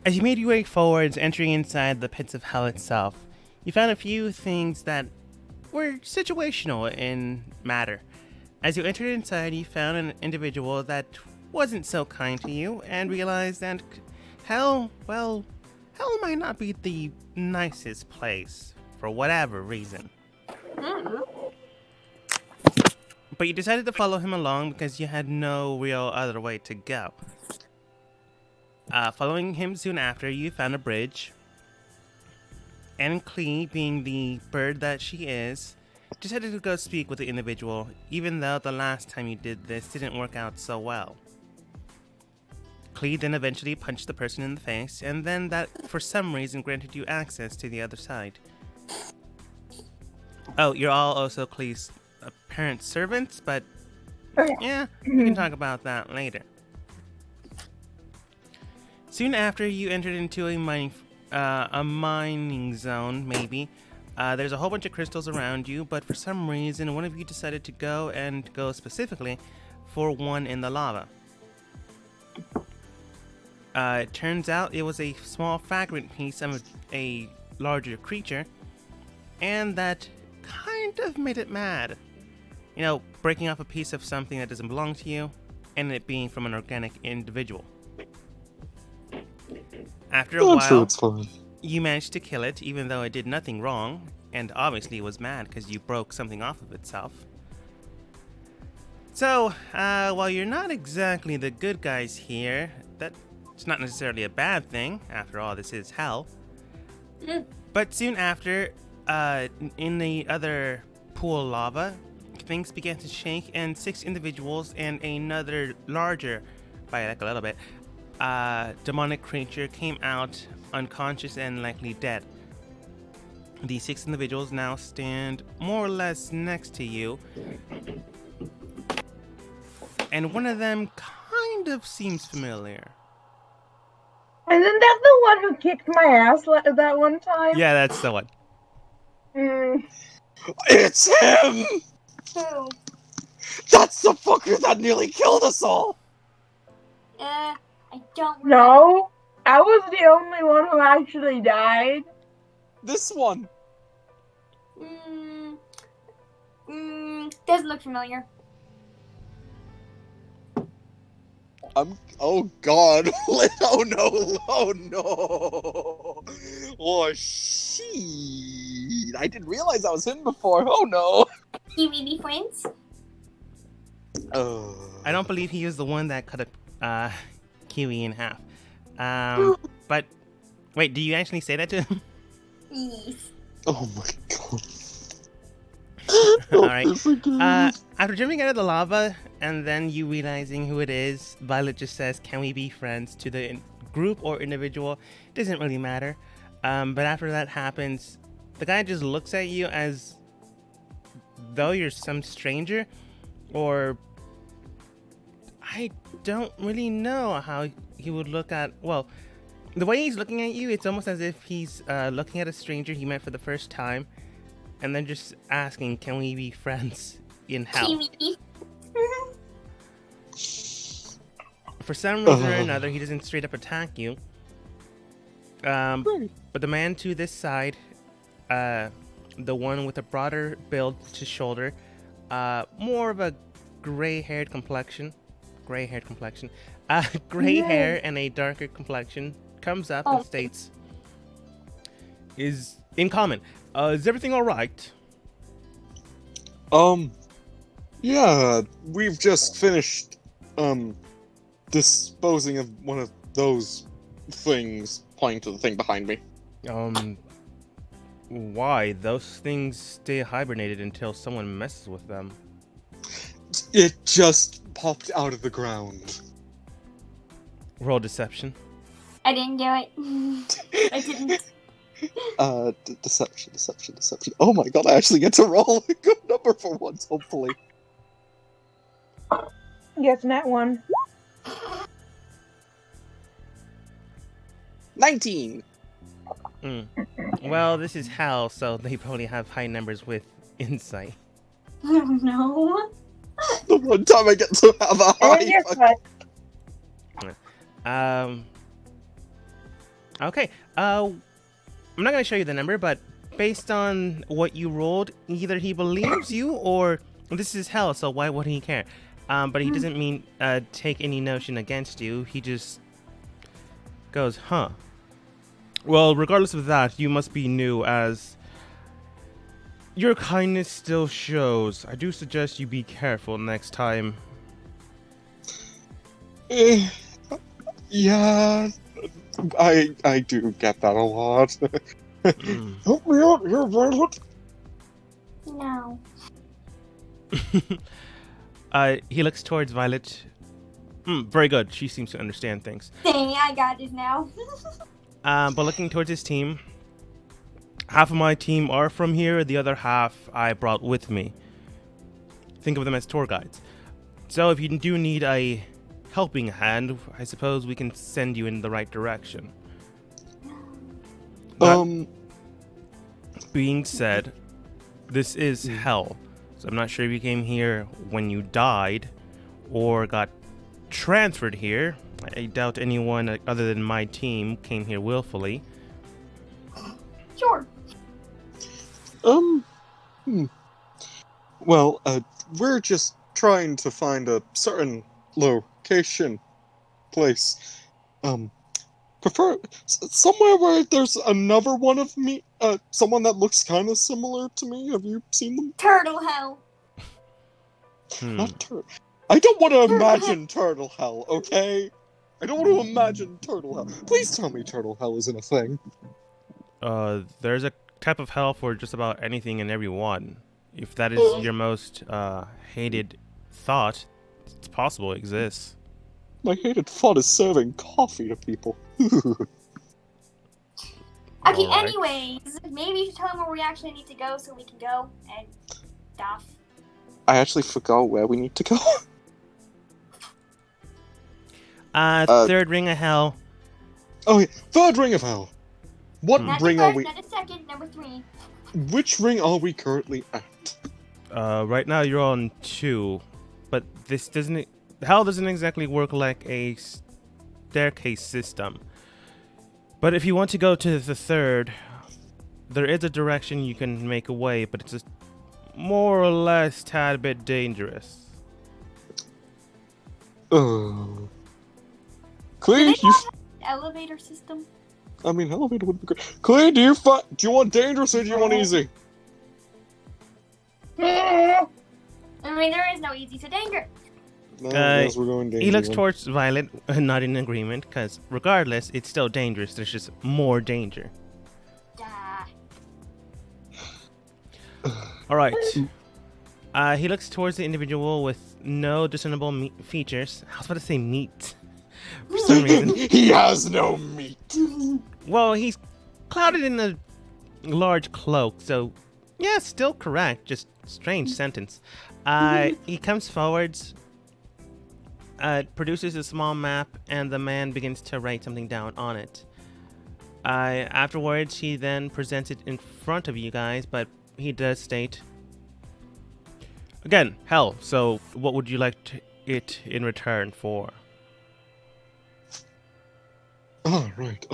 As you made your way forwards, entering inside the pits of hell itself, you found a few things that were situational in matter. As you entered inside, you found an individual that wasn't so kind to you and realized that hell, well, hell might not be the nicest place for whatever reason. But you decided to follow him along because you had no real other way to go. Following him soon after, you found a bridge. And Klee, being the bird that she is, decided to go speak with the individual, even though the last time you did this didn't work out so well. Klee then eventually punched the person in the face, and then that, for some reason, granted you access to the other side. Oh, you're all also Klee's apparent servants, but yeah, we can talk about that later. Soon after, you entered into a mining zone, maybe. There's a whole bunch of crystals around you, but for some reason, one of you decided to go specifically for one in the lava. It turns out it was a small fragment piece of a larger creature, and that kind of made it mad. You know, breaking off a piece of something that doesn't belong to you, and it being from an organic individual. After a while, you managed to kill it, even though it did nothing wrong, and obviously it was mad because you broke something off of itself. So, while you're not exactly the good guys here, that's not necessarily a bad thing. After all, this is hell. But soon after, in the other pool of lava, things began to shake, and 6 individuals and another larger, by like a little bit, demonic creature came out unconscious and likely dead. The 6 individuals now stand more or less next to you, and one of them kind of seems familiar. Isn't that the one who kicked my ass that one time? Yeah, that's the one. It's him! Who? That's the fucker that nearly killed us all! I don't remember. No, I was the only one who actually died. This one! Doesn't look familiar. Oh god. Oh no. Oh no. Oh shit. I didn't realize that was him before. Oh no. Can we be friends? I don't believe he was the one that cut a kiwi in half. But wait, do you actually say that to him? Yes. Oh my god. Alright. After jumping out of the lava and then you realizing who it is, Violet just says, "Can we be friends?" to the group or individual. It doesn't really matter. But after that happens, the guy just looks at you as though you're some stranger, or I don't really know how he would look at. Well, the way he's looking at you, it's almost as if he's looking at a stranger he met for the first time, and then just asking, "Can we be friends in hell?" Kiwi. For some reason or another, he doesn't straight up attack you. But the man to this side, the one with a broader build to shoulder, more of a gray-haired complexion, gray hair and a darker complexion, comes up and states, "Is in common. Is everything all right?" Yeah, we've just finished, disposing of one of those things, pointing to the thing behind me. Why? Those things stay hibernated until someone messes with them. It just popped out of the ground. Roll deception. I didn't do it. I didn't. Deception. Oh my god, I actually get to roll a good number for once, hopefully. Yes, that one. 19! Well, this is hell, so they probably have high numbers with insight. Oh no. The one time I get to have a And high guess fuck- what? Okay. I'm not gonna show you the number, but based on what you rolled, either he believes you or this is hell. So why would he care? But he doesn't mean take any notion against you. He just goes, huh. Well, regardless of that, you must be new, as your kindness still shows. I do suggest you be careful next time. Eh, yeah, I do get that a lot. Help me out here, Violet. No. He looks towards Violet. Very good. She seems to understand things. Dang, I got this now. But looking towards his team, half of my team are from here, the other half I brought with me. Think of them as tour guides. So if you do need a helping hand, I suppose we can send you in the right direction. That being said, this is hell. So I'm not sure if you came here when you died or got transferred here. I doubt anyone other than my team came here willfully. Sure. Well, we're just trying to find a certain location, place. Prefer somewhere where there's another one of me, someone that looks kind of similar to me. Have you seen them? Turtle hell. Not turtle. I don't want to imagine turtle hell, okay? I don't want to imagine turtle hell. Please tell me turtle hell isn't a thing. There's a type of hell for just about anything and everyone. If that is your most hated thought, it's possible it exists. My hated thought is serving coffee to people. Okay, Alright. anyways, maybe you should tell him where we actually need to go so we can go and stuff. I actually forgot where we need to go. Third ring of hell. Oh, yeah. Third ring of hell. What Not ring the are first, we? not the second, number 3. Which ring are we currently at? Right now you're on 2, but this doesn't. Hell doesn't exactly work like a staircase system. But if you want to go to the third, there is a direction you can make a way, but it's just more or less tad bit dangerous. Clean. Do they not have an elevator system? I mean, elevator would be great. Clean. Do you want dangerous or do you want easy? I mean, there is no easy, so danger. No, I guess we're going dangerous. He looks towards Violet, not in agreement, because regardless, it's still dangerous. There's just more danger. All right. He looks towards the individual with no discernible features. I was about to say meat. For some reason. He has no meat. Well, he's clouded in a large cloak, so yeah, still correct. Just strange sentence. He comes forwards, produces a small map, and the man begins to write something down on it. Afterwards, he then presents it in front of you guys, but he does state, again, hell, so what would you like it in return for? Oh, right.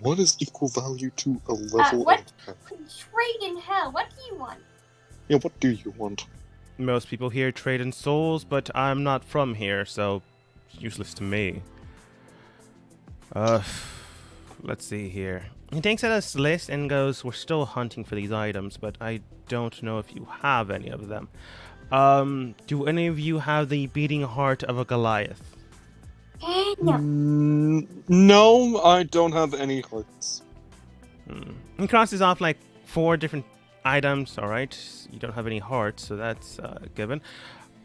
What is equal value to a level What? of hell? Trade in hell. What do you want? Yeah, what do you want? Most people here trade in souls, but I'm not from here, so it's useless to me. Let's see here. He takes out his list and goes, we're still hunting for these items, but I don't know if you have any of them. Do any of you have the beating heart of a Goliath? No. No, I don't have any hearts. He crosses off like 4 different items. All right, you don't have any hearts, so that's given.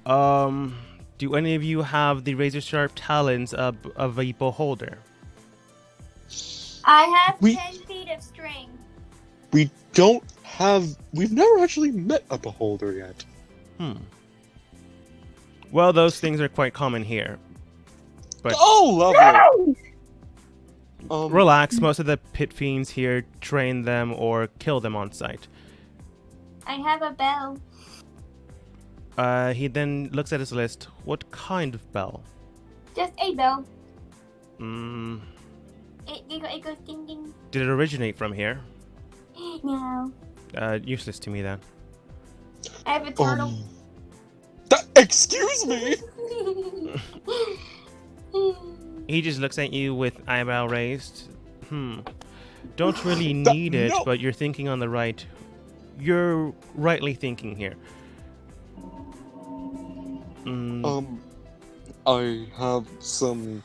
Do any of you have the razor sharp talons of a beholder? I have We- 10 feet of string. We don't have. We've never actually met a beholder yet. Well, those things are quite common here. But Oh, lovely. relax, most of the pit fiends here train them or kill them on sight. I have a bell. He then looks at his list. What kind of bell? Just a bell. Mm, It goes ding ding. did it originate from here? No. Useless to me then. I have a turtle. Excuse me. He just looks at you with eyebrow raised. Don't really need it, No. but you're thinking on the right. You're rightly thinking here. I have some.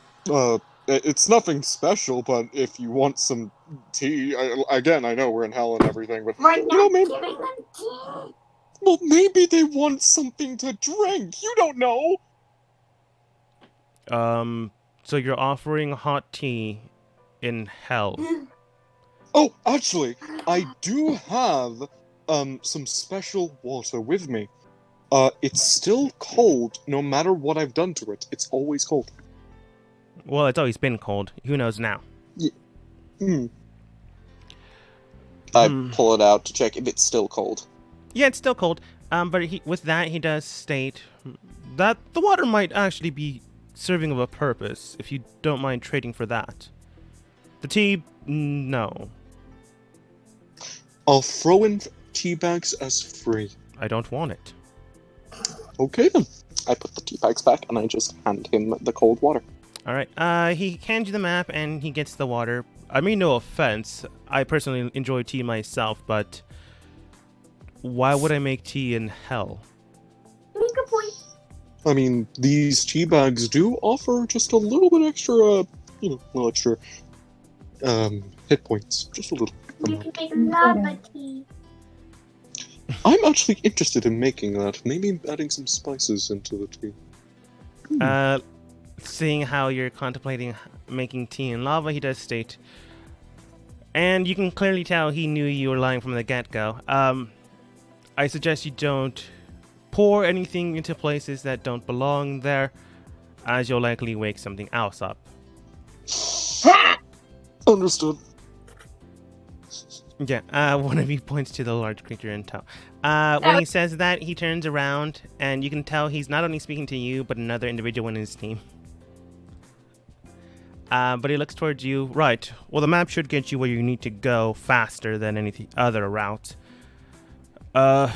It's nothing special, but if you want some tea, again, I know we're in hell and everything, but We're you know, not maybe. giving them tea. Well, maybe they want something to drink. You don't know. So you're offering hot tea in hell. Oh, actually, I do have some special water with me. It's still cold, no matter what I've done to it. It's always cold. Well, it's always been cold. Who knows now? I pull it out to check if it's still cold. Yeah, it's still cold. But with that, he does state that the water might actually be serving of a purpose, if you don't mind trading for that. The tea, no. I'll throw in tea bags as free. I don't want it. Okay then. I put the tea bags back and I just hand him the cold water. All right. He hands you the map and he gets the water. I mean, no offense. I personally enjoy tea myself, but why would I make tea in hell? Make a point. I mean, these tea bags do offer just a little bit extra, hit points. Just a little. You can make lava tea. I'm actually interested in making that. Maybe adding some spices into the tea. Seeing how you're contemplating making tea in lava, he does state, and you can clearly tell he knew you were lying from the get-go. I suggest you don't pour anything into places that don't belong there, as you'll likely wake something else up. Understood. Yeah, one of you points to the large creature in tow. When he says that, he turns around, and you can tell he's not only speaking to you, but another individual in his team. But he looks towards you. Right. Well, the map should get you where you need to go faster than any other route. I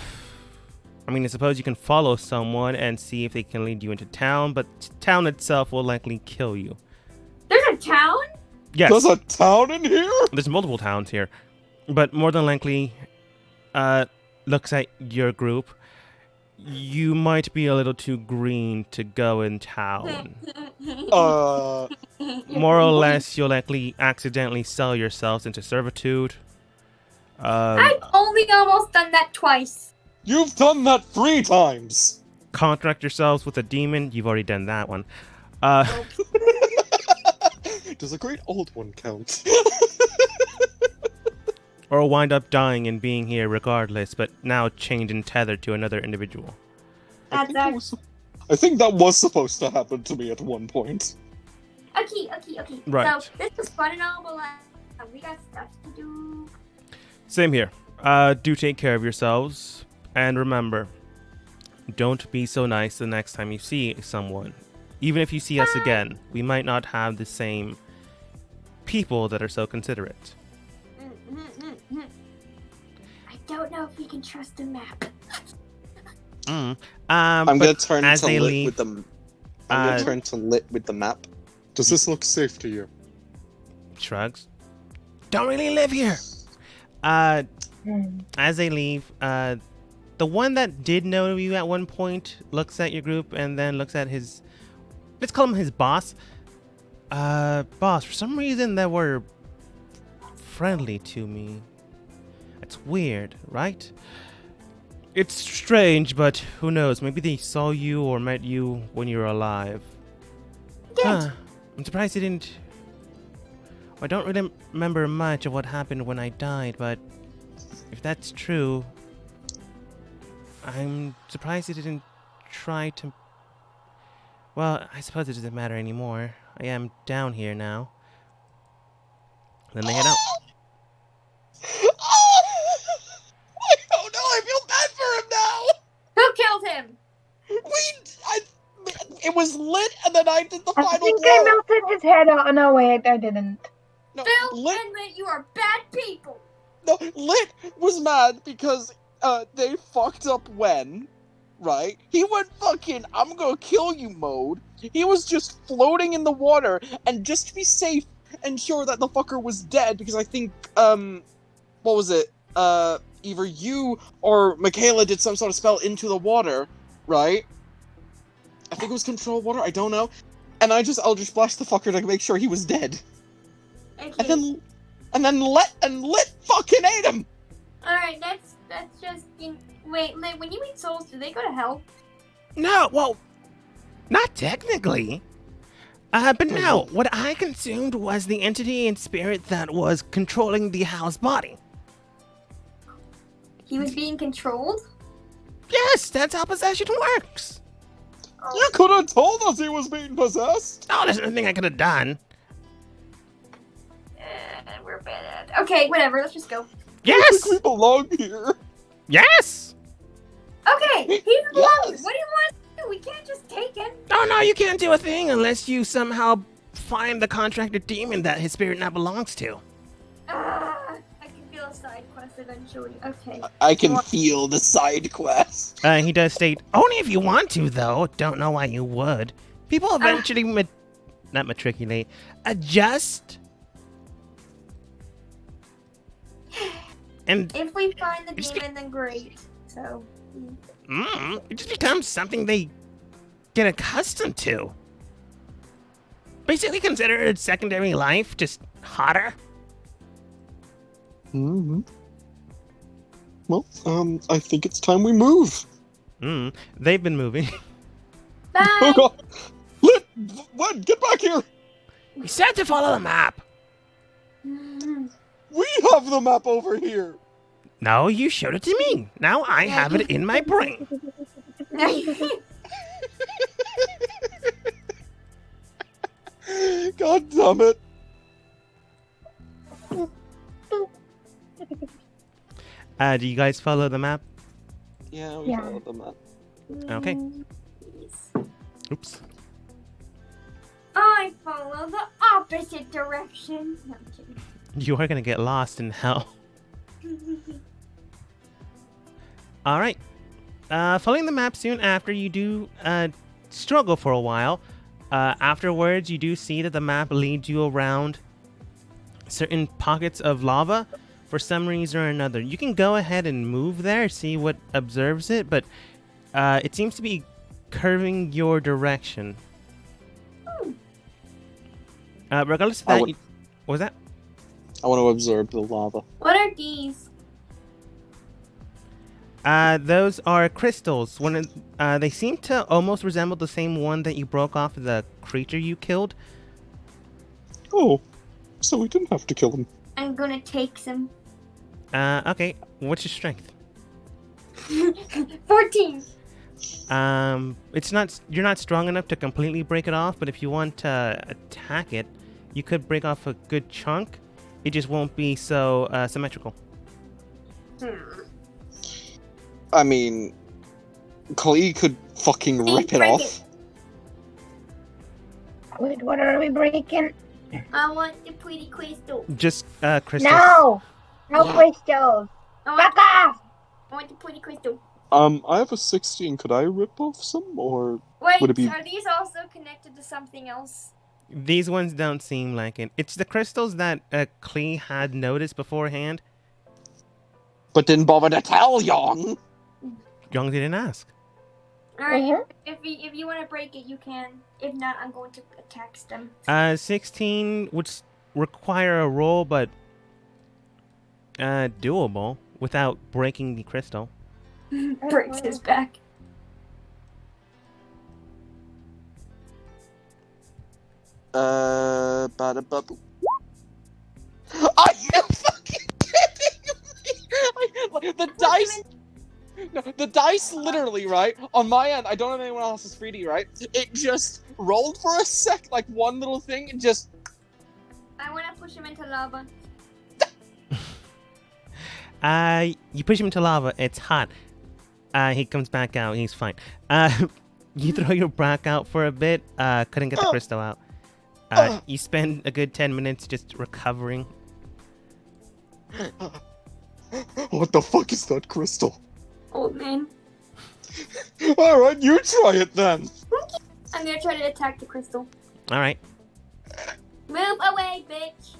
mean, I suppose you can follow someone and see if they can lead you into town, but town itself will likely kill you. There's a town? Yes. There's a town in here? There's multiple towns here. But more than likely, looks at your group. You might be a little too green to go in town. More or less, you'll likely accidentally sell yourselves into servitude. I've only almost done that twice. You've done that 3 times! Contract yourselves with a demon. You've already done that one. Does a great old one count? Or wind up dying and being here regardless, but now chained and tethered to another individual. I think that was supposed to happen to me at one point. Okay. Right. So, this was fun and all, but we got stuff to do. Same here. Do take care of yourselves. And remember, don't be so nice the next time you see someone. Even if you see us again, we might not have the same people that are so considerate. I don't know if we can trust a map. I'm gonna turn to lit with the. I'm gonna uh, turn to lit with the map. Does this look safe to you? Shrugs. Don't really live here. As they leave, the one that did know you at one point looks at your group and then looks at his. Let's call him his boss. Boss, for some reason they were friendly to me. That's weird, right? It's strange, but who knows? Maybe they saw you or met you when you were alive. I'm surprised they didn't. I don't really remember much of what happened when I died, but if that's true, I'm surprised they didn't try to. Well, I suppose it doesn't matter anymore. I am down here now. Then they head out. Oh no, I feel bad for him now! Who killed him? It was lit, and then I did the I final think blow. I melted his head out. Oh, no, wait, I didn't. No, Phil lit. and Lit, you are bad people. No, lit was mad because they fucked up when, right? He went fucking I'm gonna kill you mode. He was just floating in the water, and just to be safe and sure that the fucker was dead, because I think what was it? Either you or Michaela did some sort of spell into the water, right? I think it was control water, I don't know. And I just Eldritch Blast the fucker to make sure he was dead. Okay. And then lit fucking ate him! Alright, that's just... Wait, Lit, when you eat souls, do they go to hell? No, well, not technically. But no, what I consumed was the entity and spirit that was controlling the Howl's body. He was being controlled? Yes, that's how possession works. You could have told us he was being possessed! Oh, there's nothing I could have done. We're bad. Okay, whatever, let's just go. I Yes! think we belong here. Yes! Okay, he's the Yes. longest. What do you want us to do? We can't just take him. Oh, no, you can't do a thing unless you somehow find the contracted demon that his spirit now belongs to. I can feel a side quest eventually. Okay. I can feel the side quest. He does state, only if you want to, though. Don't know why you would. People eventually not matriculate, adjust. And If we find the It's demon, then great. So. it just becomes something they get accustomed to. Basically considered secondary life, just hotter. Mm-hmm. Well, I think it's time we move. They've been moving. Bye. Oh god! Lit! What? Get back here! We said to follow the map. We have the map over here! No, you showed it to me. Now I have it in my brain. God damn it! Do you guys follow the map? Yeah, we Yeah. followed the map. Okay. Oops. I follow the opposite direction. No, I'm kidding. You are gonna get lost in hell. All right. Following the map soon after, you do struggle for a while. Afterwards, you do see that the map leads you around certain pockets of lava for some reason or another. You can go ahead and move there, see what observes it, but it seems to be curving your direction. Regardless of that, what was that? I want to observe the lava. What are these? Those are crystals. They seem to almost resemble the same one that you broke off of the creature you killed. Oh, so we didn't have to kill him. I'm gonna take some. Okay. What's your strength? 14. It's not. You're not strong enough to completely break it off, but if you want to attack it, you could break off a good chunk. It just won't be so symmetrical. I mean, Klee could fucking rip it break off. Wait, what are we breaking? I want the pretty crystal. Just crystals. No! No Yeah. crystals! I Back want, off! I want the pretty crystal. I have a 16. Could I rip off some, or Wait, would it be? are these also connected to something else? These ones don't seem like it. It's the crystals that Klee had noticed beforehand. But didn't bother to tell Young. Young didn't ask. Alright, Mhm. if you want to break it, you can. If not, I'm going to attack them. 16 would require a roll, but doable without breaking the crystal. Breaks his back. Bada-bubble. Are you fucking kidding me? The dice. No, the dice literally, right? On my end, I don't have anyone else's 3D, right? It just rolled for a sec, like one little thing, and just. I want to push him into lava. You push him into lava. It's hot. He comes back out. He's fine. You throw your brack out for a bit. Couldn't get the crystal out. You spend a good 10 minutes just recovering. What the fuck is that crystal? Old man. Alright, you try it then! I'm gonna try to attack the crystal. All right. Move away, bitch.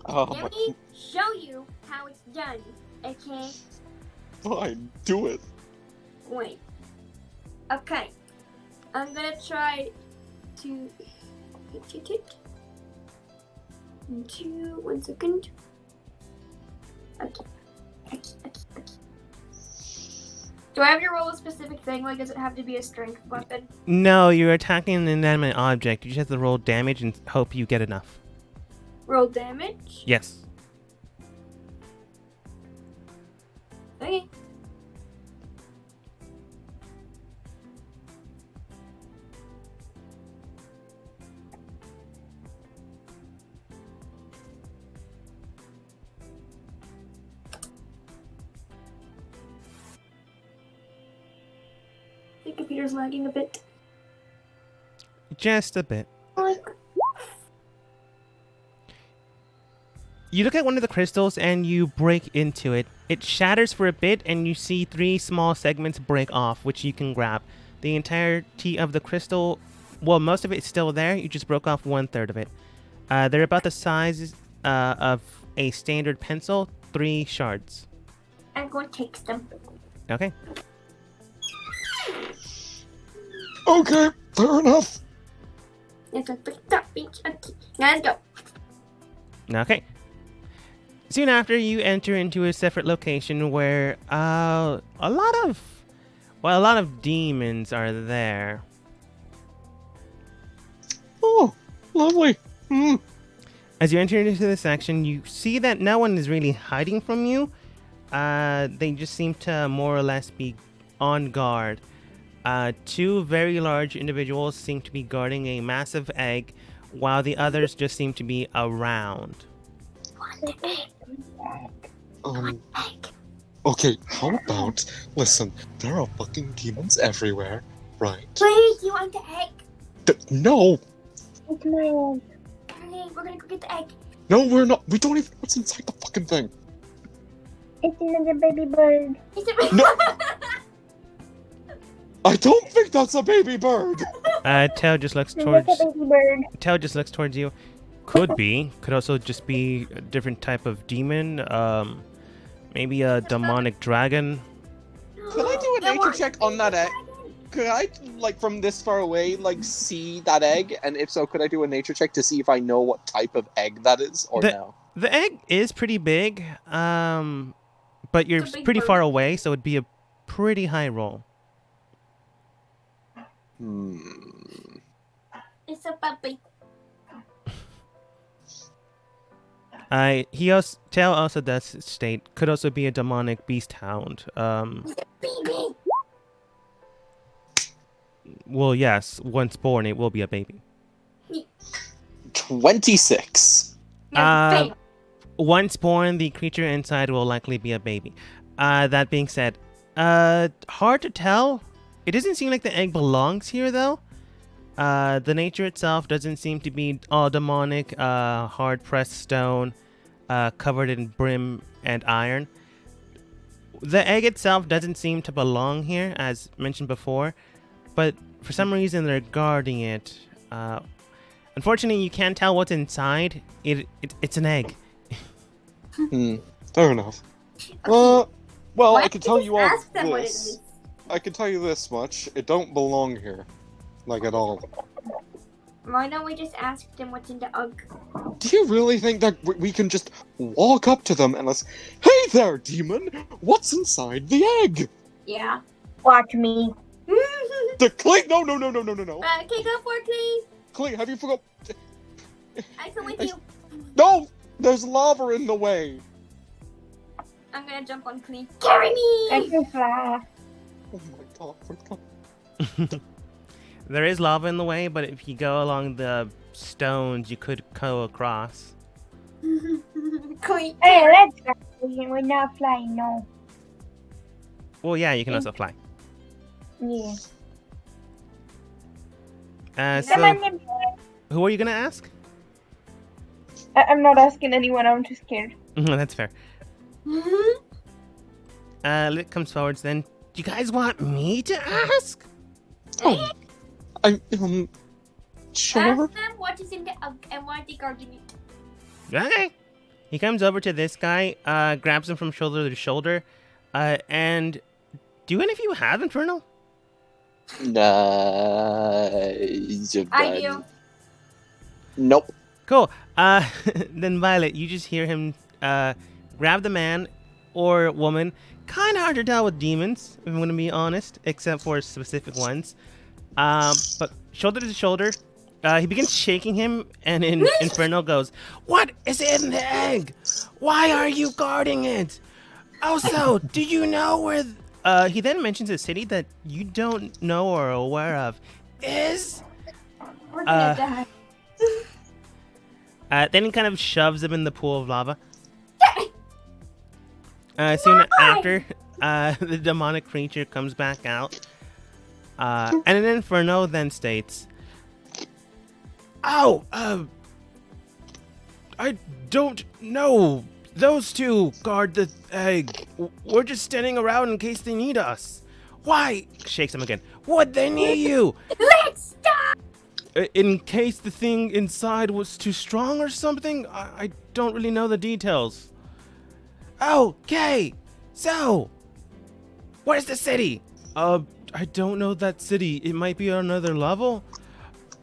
Oh Let my... me show you how it's done. Okay? Fine, do it. Wait. Okay. I'm gonna try to hit it. 1 second. Okay. Do I have to roll a specific thing? Like, does it have to be a strength weapon? No, you're attacking an inanimate object. You just have to roll damage and hope you get enough. Roll damage? Yes. Okay. The computer's lagging a bit. Just a bit. You look at one of the crystals and you break into it. It shatters for a bit and you see 3 small segments break off, which you can grab. The entirety of the crystal, well, most of it is still there. You just broke off 1/3 of it. They're about the size of a standard pencil, 3 shards. I'm going to take them. Okay. Okay, fair enough. Let's go. Okay. Soon after, you enter into a separate location where a lot of demons are there. Oh, lovely. As you enter into the section, you see that no one is really hiding from you. They just seem to more or less be on guard. 2 very large individuals seem to be guarding a massive egg, while the others just seem to be around. Okay, how about, listen, there are fucking demons everywhere, right? Please, you want the egg? No! It's my own. Okay, we're gonna go get the egg. No, we're not. We don't even know what's inside the fucking thing. It's another baby bird. Is it No! I don't think that's a baby bird! Tail just looks It's towards a baby bird. Tail just looks towards you. Could be. Could also just be a different type of demon. Maybe a demonic dragon. Could I do a nature check on that egg? Could I, like, from this far away, like, see that egg? And if so, could I do a nature check to see if I know what type of egg that is, or no? The egg is pretty big, but you're It's a big pretty bird. far away, so it'd be a pretty high roll. It's a puppy. Tail also does state could also be a demonic beast hound. Baby. Well, yes, once born, it will be a baby. 26. No, Once born, the creature inside will likely be a baby. That being said, hard to tell. It doesn't seem like the egg belongs here, though. The nature itself doesn't seem to be all demonic, hard-pressed stone, covered in brim and iron. The egg itself doesn't seem to belong here, as mentioned before, but for some reason they're guarding it. Unfortunately, you can't tell what's inside. It's an egg. Fair enough. Well, Why I don't can tell just you all ask them what it this. is? I can tell you this much. It don't belong here. Like, at all. Why don't we just ask them what's in the egg? Do you really think that we can just walk up to them and let's... Hey there, demon! What's inside the egg? Yeah. Watch me. The Clay... No. Okay, go for it, please. Clay, have you forgot... I come with you. No! There's lava in the way! I'm gonna jump on Clee. Carry I me! can fly. Oh my god. There is lava in the way, but if you go along the stones, you could go across. Clee. Hey, let's go. We're not flying, no. Well, yeah, you can also fly. Yeah. Come So, on, then. who are you gonna ask? I'm not asking anyone. I'm just scared. That's fair. Lit comes forwards then. Do you guys want me to ask? Oh, sure. Ask them what is in the and what the argument. Okay. He comes over to this guy, grabs him from shoulder to shoulder, and do any of you have Infernal? I do. Nope. Cool. Then Violet, you just hear him grab the man or woman. Kind of hard to tell with demons, if I'm going to be honest, except for specific ones. But shoulder to shoulder, he begins shaking him, and Inferno goes, "What is in the egg? Why are you guarding it? Also, do you know where..." He then mentions a city that you don't know or are aware of. We're gonna die. Then he kind of shoves him in the pool of lava. Soon after, the demonic creature comes back out. And an Inferno then states, "Oh, I don't know. Those two guard the egg. We're just standing around in case they need us. Why?" Shakes him again. "Would they need you? Let's stop. In case the thing inside was too strong or something? I don't really know the details." "Okay, so, where's the city?" I don't know that city. It might be on another level."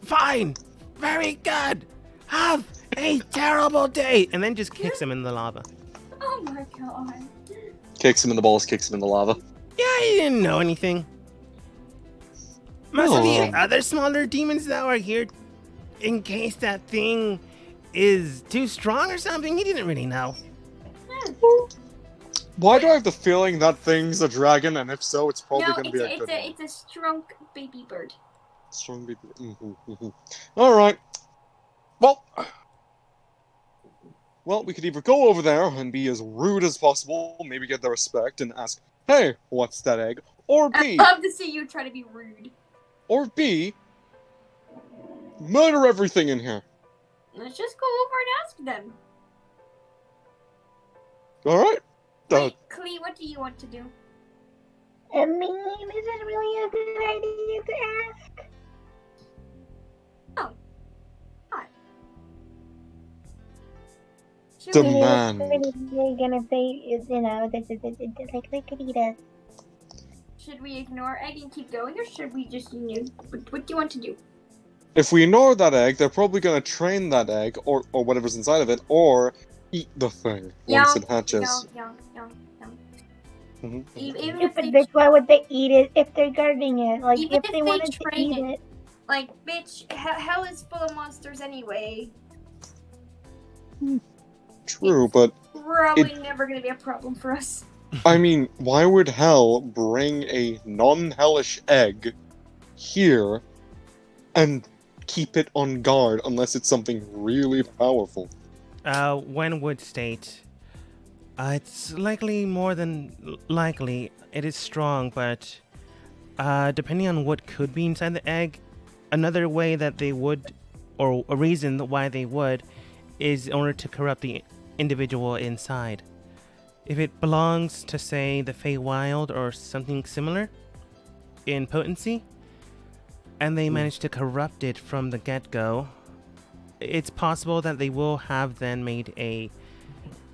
"Fine, very good. Have a terrible day." And then just kicks him in the lava. Oh my god. Kicks him in the balls, kicks him in the lava. Yeah, he didn't know anything. Most of the Oh. other smaller demons that are here, in case that thing is too strong or something, he didn't really know. Why do I have the feeling that thing's a dragon, and if so, it's probably No, going to be a good one? it's a strong baby bird. Strong baby. All right. Well, we could either go over there and be as rude as possible, maybe get their respect and ask, "Hey, what's that egg?" Or I B, love to see you try to be rude. Murder everything in here. Let's just go over and ask them. All right. Wait, Klee, what do you want to do? I mean, is it really a good idea to ask? Should The we- man. They're gonna say, like they could eat us. Should we ignore egg and keep going, or should we just, what do you want to do? If we ignore that egg, they're probably going to train that egg, or whatever's inside of it, or eat the thing once it hatches. Yeah. Mhm. Even if Stupid they, bitch, why would they eat it if they're guarding it? Like, Even if if they they wanted to train eat it. it. like, bitch, hell is full of monsters anyway. True, but Probably never gonna be a problem for us. I mean, why would hell bring a non-hellish egg here and keep it on guard unless it's something really powerful? Wen would state, it's likely more than likely it is strong, but depending on what could be inside the egg, another way that they would, or a reason why they would, is in order to corrupt the individual inside. If it belongs to, say, the Feywild or something similar in potency, and they manage to corrupt it from the get-go, it's possible that they will have then made a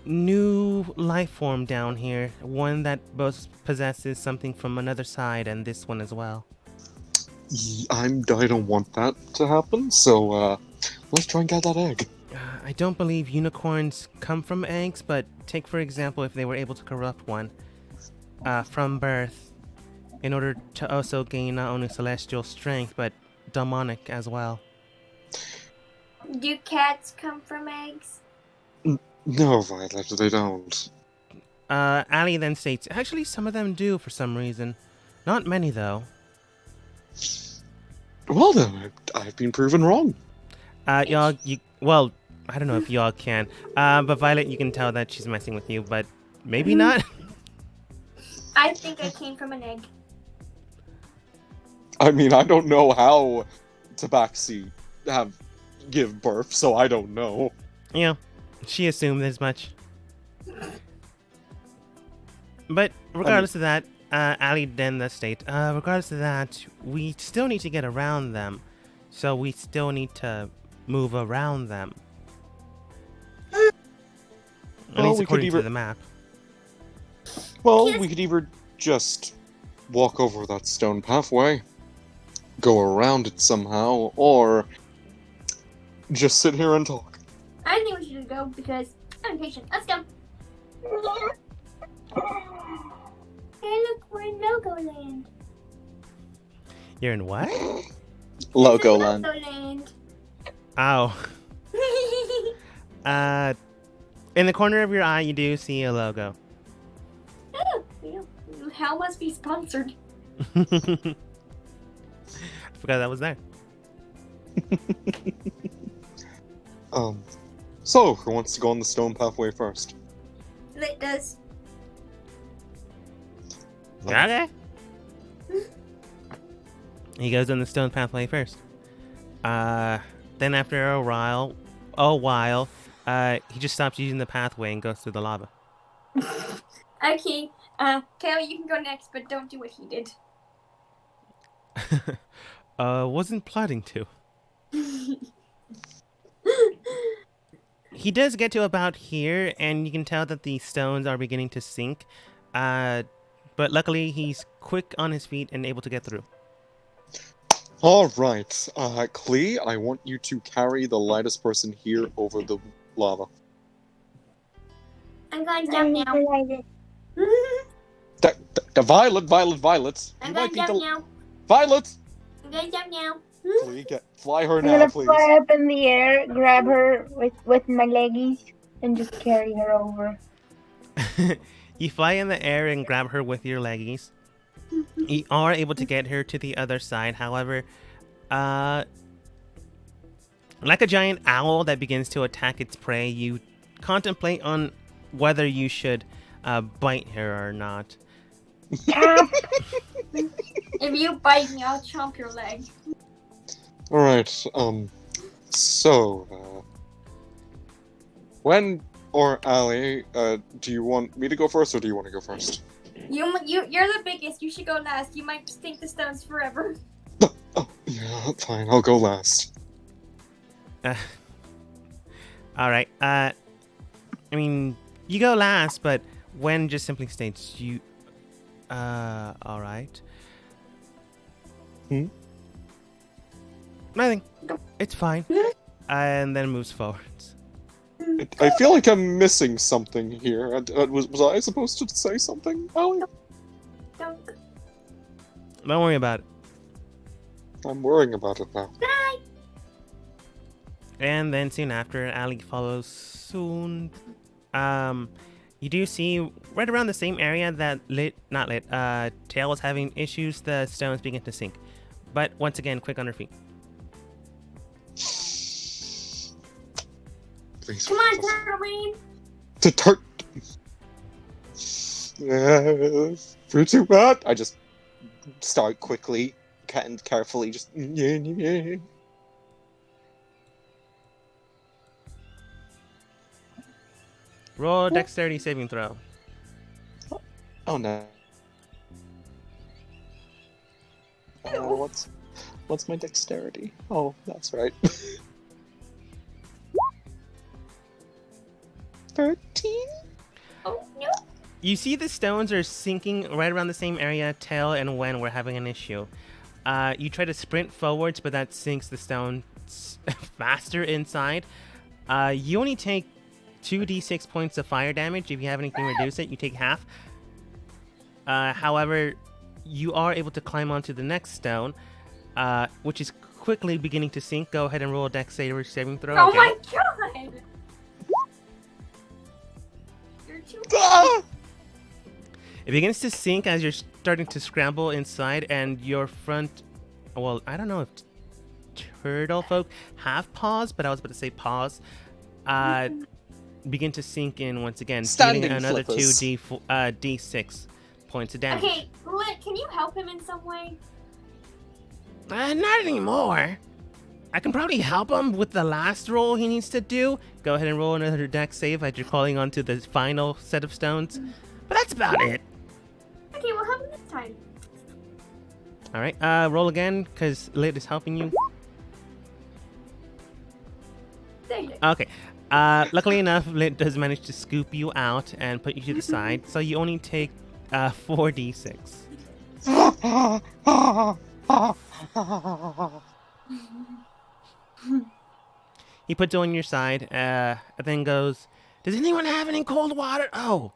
new life form down here, one that both possesses something from another side and this one as well. I don't want that to happen, so let's try and get that egg. I don't believe unicorns come from eggs, but take for example if they were able to corrupt one from birth in order to also gain not only celestial strength but demonic as well. Do cats come from eggs? No, Violet, they don't. Ali then states, actually some of them do for some reason. Not many though. Well then, I've been proven wrong. Y'all, well, I don't know if y'all can, but Violet, you can tell that she's messing with you, but maybe not. I think I came from an egg. I mean, I don't know how Tabaxi give birth, so I don't know. Yeah, she assumed as much. But regardless of that, Ali then the state. Regardless of that, we still need to get around them, so we still need to move around them. At least according to the map. Well, we could either just walk over that stone pathway, go around it somehow, or just sit here and talk. I think we should go because I'm impatient. Let's go. Hey, look, we're in Logoland. You're in what? Logoland. Logoland. Oh. In the corner of your eye, you do see a logo. Oh, hell must be sponsored. I forgot that was there. So, who wants to go on the stone pathway first? Lit does. Okay. He goes on the stone pathway first. Then after a while, he just stops using the pathway and goes through the lava. Okay, Kale, you can go next, but don't do what he did. Wasn't planning to. He does get to about here, and you can tell that the stones are beginning to sink. But luckily, he's quick on his feet and able to get through. Alright, Klee, I want you to carry the lightest person here over the lava. I'm going down now. The Violet! I'm going down now. Violet! I'm going down now. Klee, fly her I'm now, gonna please. fly up in the air, grab her with my leggies, and just carry her over. You fly in the air and grab her with your leggies. You are able to get her to the other side. However, like a giant owl that begins to attack its prey, you contemplate on whether you should bite her or not. If you bite me, I'll chomp your leg. Alright, when or Ali, do you want me to go first or do you want to go first? You're the biggest. You should go last. You might stink the stones forever. Oh, yeah, fine, I'll go last. Alright, I mean, you go last, but Wen just simply states, alright. Nothing. It's fine. And then moves forwards. I feel like I'm missing something here. Was I supposed to say something, Ali? Don't. Don't worry about it. I'm worrying about it now. Bye. And then soon after, Ali follows soon. You do see right around the same area that Tail was having issues, the stones begin to sink. But once again, quick on her feet. Please. Come on, Turtle Rain. For too bad. I just start quickly and carefully just. Roll a dexterity saving throw. Oh no. What's my dexterity? Oh, that's right. 13? Oh no. You see the stones are sinking right around the same area Tail and Wen were having an issue. You try to sprint forwards, but that sinks the stones faster inside. You only take 2d6 points of fire damage. If you have anything reduce it, you take half. However, you are able to climb onto the next stone, which is quickly beginning to sink. Go ahead and roll a dexterity saving throw. Oh again. my god. You're too. Ah! It begins to sink as you're starting to scramble inside, and your front... Well, I don't know if turtle folk have paws, but I was about to say paws. Begin to sink in once again, Standing dealing another flippers. 2d6 points of damage. Okay, Lit, can you help him in some way? Not anymore. I can probably help him with the last roll he needs to do. Go ahead and roll another dex save as you're calling onto the final set of stones. But that's about it. Okay, we'll help him this time. All right, roll again because Lit is helping you. There you go. Okay. Luckily enough, Lit does manage to scoop you out and put you to the side, so you only take 4d6. He puts you on your side, and then goes, "Does anyone have any cold water?" Oh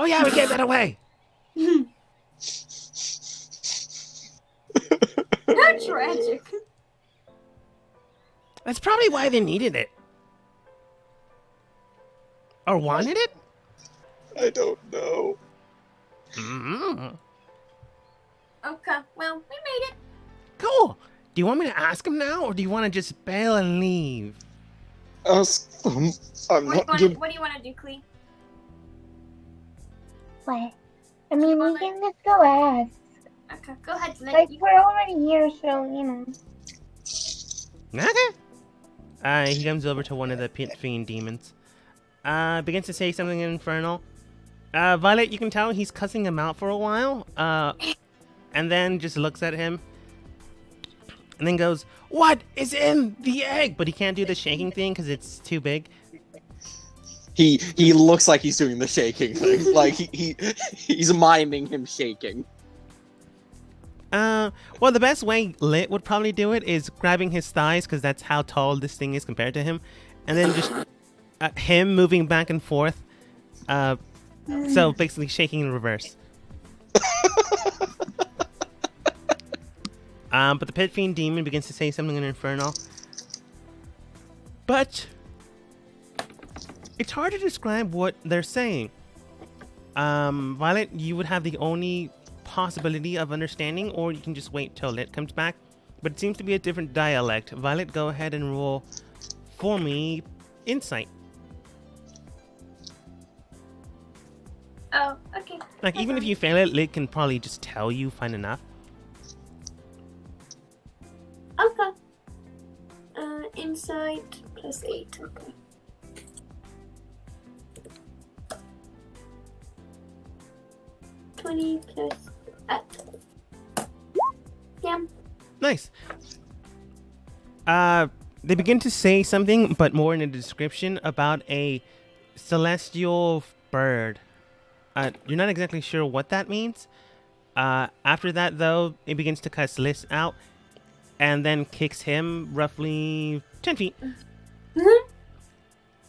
yeah, we gave that away. How tragic. That's probably why they needed it. Or wanted it? I don't know. Mm-hmm. Okay, well, we made it. Cool. Do you want me to ask him now, or do you want to just bail and leave? Ask them. I'm not What do you want to do, Clee? What? I mean, we can just go ask. Okay, go ahead. Like, we're already here, so, you know. Okay. He comes over to one of the pit fiend demons. Begins to say something in Infernal. Violet, you can tell he's cussing him out for a while. And then just looks at him. And then goes, "What is in the egg?" But he can't do the shaking thing because it's too big. He looks like he's doing the shaking thing. Like he's miming him shaking. Well, the best way Lit would probably do it is grabbing his thighs because that's how tall this thing is compared to him. And then just him moving back and forth. So basically shaking in reverse. But the pit fiend demon begins to say something in Infernal. But it's hard to describe what they're saying. Violet, you would have the only possibility of understanding, or you can just wait till Lit comes back. But it seems to be a different dialect. Violet, go ahead and roll for me Insight. Oh, okay. Like, even if you fail it, Lit can probably just tell you fine enough. Okay. Insight +8. Okay. +20. Yeah. Nice. They begin to say something, but more in a description about a celestial bird. You're not exactly sure what that means. After that, though, it begins to cuss Liz out, and then kicks him roughly 10 feet,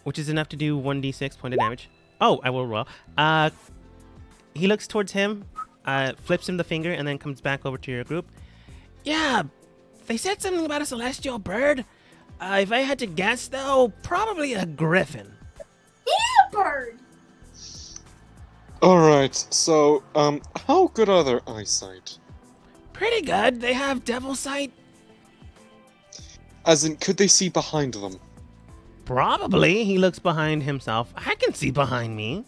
which is enough to do 1d6 point of damage. Oh, I will roll. He looks towards him, flips him the finger, and then comes back over to your group. Yeah, they said something about a celestial bird. If I had to guess, though, probably a griffin. Yeah, bird. Alright, so, how good are their eyesight? Pretty good. They have devil sight. As in, could they see behind them? Probably. He looks behind himself. I can see behind me.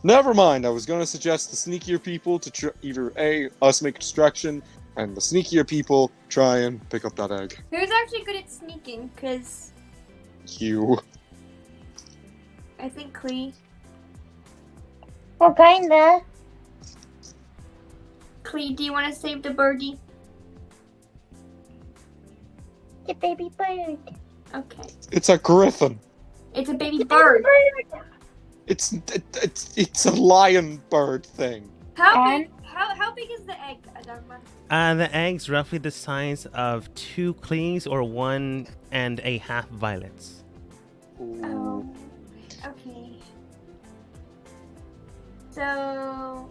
Never mind, I was going to suggest the sneakier people to either A, us make a distraction, and the sneakier people try and pick up that egg. Who's actually good at sneaking? Because You. I think Clee. Well, kinda. Clee, do you want to save the birdie? The baby bird. Okay. It's a griffin. It's a baby bird. It's a lion bird thing. How big is the egg, Dharma? The egg's roughly the size of 2 Clees or 1.5 violets. Oh. Okay. So,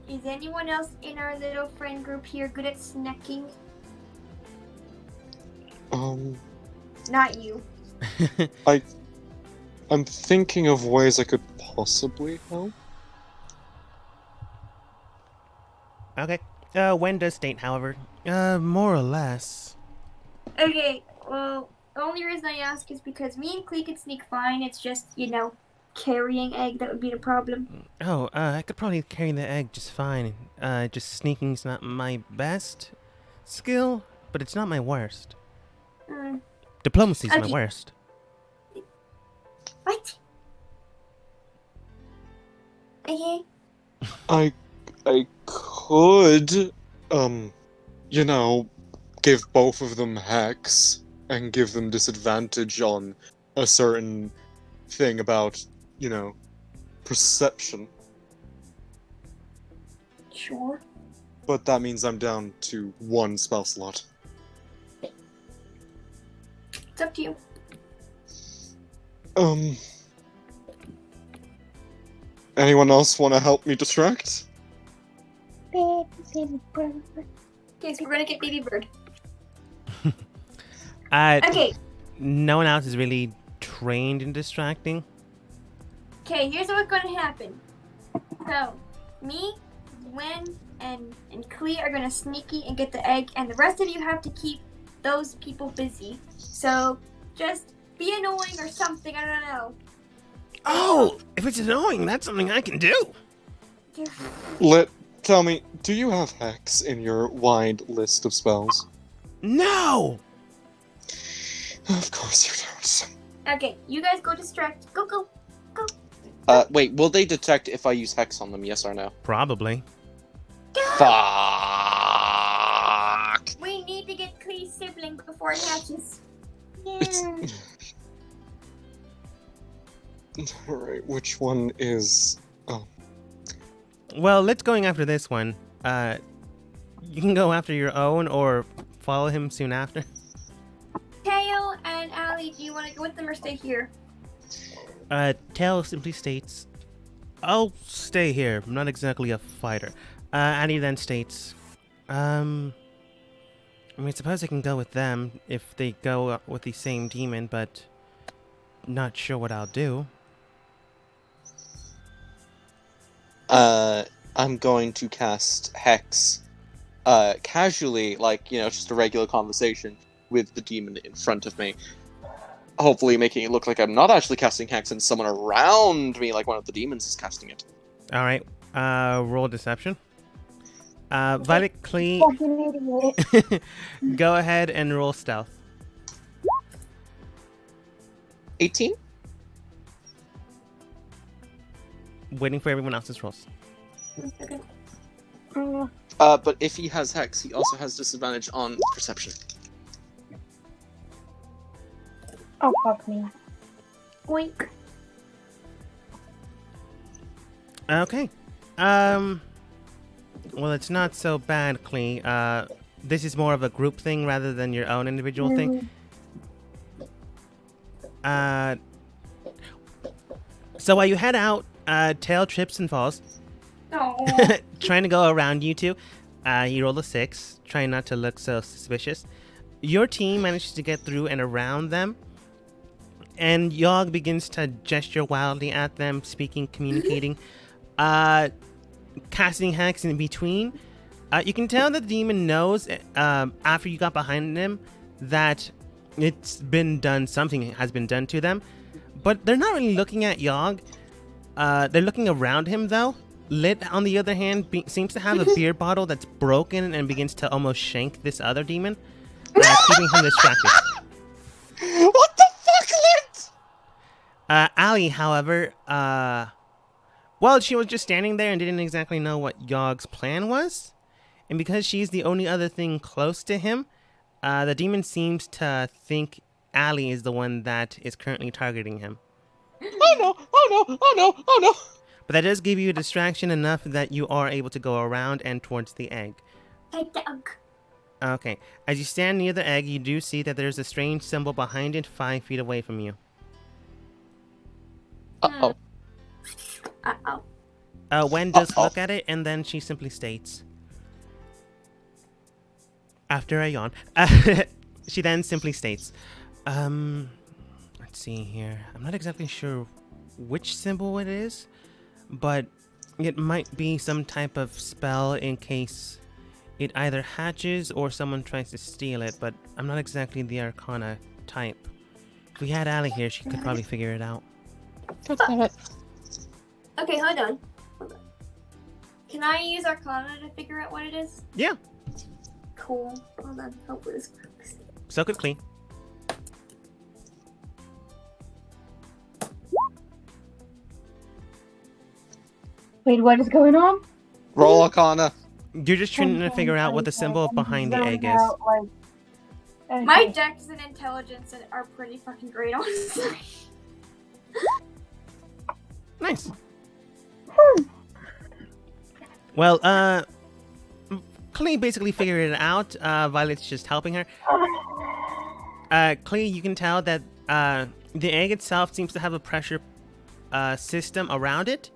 is anyone else in our little friend group here good at snacking? Not you. I'm thinking of ways I could possibly help. Okay. When does state, however? More or less. Okay, well, the only reason I ask is because me and Clee could sneak fine. It's just, carrying egg that would be the problem. Oh, I could probably carry the egg just fine. Just sneaking's not my best skill, but it's not my worst. Diplomacy's my Okay. worst. What? Okay. I could, you know, give both of them hex and give them disadvantage on a certain thing about, you know, perception. Sure. But that means I'm down to 1 spell slot. It's up to you. Anyone else want to help me distract? Baby bird. Okay, so we're gonna get baby bird. Okay. Okay. No one else is really trained in distracting. Okay, here's what's gonna happen. So, me, Gwen, and Klee are gonna sneaky and get the egg, and the rest of you have to keep those people busy. So, just be annoying or something, I don't know. Oh, if it's annoying, that's something I can do. Tell me, do you have hex in your wide list of spells? No! Of course you don't. Okay, you guys go distract. Go, go. Wait, will they detect if I use hex on them, yes or no? Probably. Fuck! We need to get Klee's sibling before it hatches. Yeah. Alright, which one is... Oh, Well, let's going after this one. You can go after your own or follow him soon after. Tail and Allie, do you want to go with them or stay here? Tail simply states, I'll stay here. I'm not exactly a fighter. Annie then states, I mean, suppose I can go with them if they go with the same demon, but not sure what I'll do. I'm going to cast hex, casually, like, you know, just a regular conversation with the demon in front of me. Hopefully making it look like I'm not actually casting hex and someone around me, like one of the demons, is casting it. Alright, roll deception. Violet Klee, Fucking idiot. go ahead and roll stealth. 18? Waiting for everyone else's rolls. Okay. But if he has hex, he also has disadvantage on perception. Oh, fuck me. Oink. Okay. Well, it's not so bad, Klee. This is more of a group thing rather than your own individual thing. So while you head out, Tail trips and falls, Oh. trying to go around you two. He rolled a 6, trying not to look so suspicious. Your team manages to get through and around them, and Yogg begins to gesture wildly at them, speaking, communicating, casting hex in between. You can tell that the demon knows, after you got behind him, that it's been done, something has been done to them, but they're not really looking at Yogg. They're looking around him, though. Lit, on the other hand, seems to have a beer bottle that's broken and begins to almost shank this other demon, keeping him distracted. what the fuck, Lit? Allie, however, well, she was just standing there and didn't exactly know what Yogg's plan was. And because she's the only other thing close to him, the demon seems to think Allie is the one that is currently targeting him. Oh no, oh no, oh no, oh no! But that does give you a distraction enough that you are able to go around and towards the egg. Take the egg. Okay. As you stand near the egg, you do see that there's a strange symbol behind it 5 feet away from you. Uh-oh. Uh-oh. Wen does look at it, and then she simply states, after a yawn, she then simply states, let's see here. I'm not exactly sure which symbol it is, but it might be some type of spell in case it either hatches or someone tries to steal it, but I'm not exactly the Arcana type. If we had Allie here, she could probably figure it out. Okay, hold on. Can I use Arcana to figure out what it is? Yeah, Cool. Hold on. Hopefully this works. so could Clean. Wait, what is going on? Roll Arcana. You're just trying to figure out what the symbol behind the egg is. My decks and intelligence are pretty fucking great, honestly. Nice. Well, Clee basically figured it out. Violet's just helping her. Clee, you can tell that the egg itself seems to have a pressure system around it,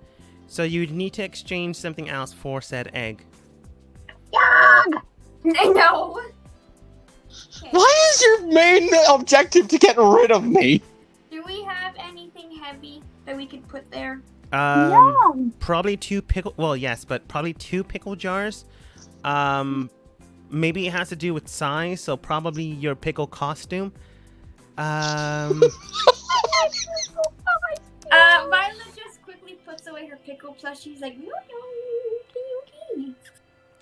so you'd need to exchange something else for said egg. No. Okay. Why is your main objective to get rid of me? Do we have anything heavy that we could put there? Probably 2 pickle. Well, yes, but probably 2 pickle jars. Maybe it has to do with size, so probably your pickle costume. Violet just quickly puts away her pickle plushie. She's like, no, okay.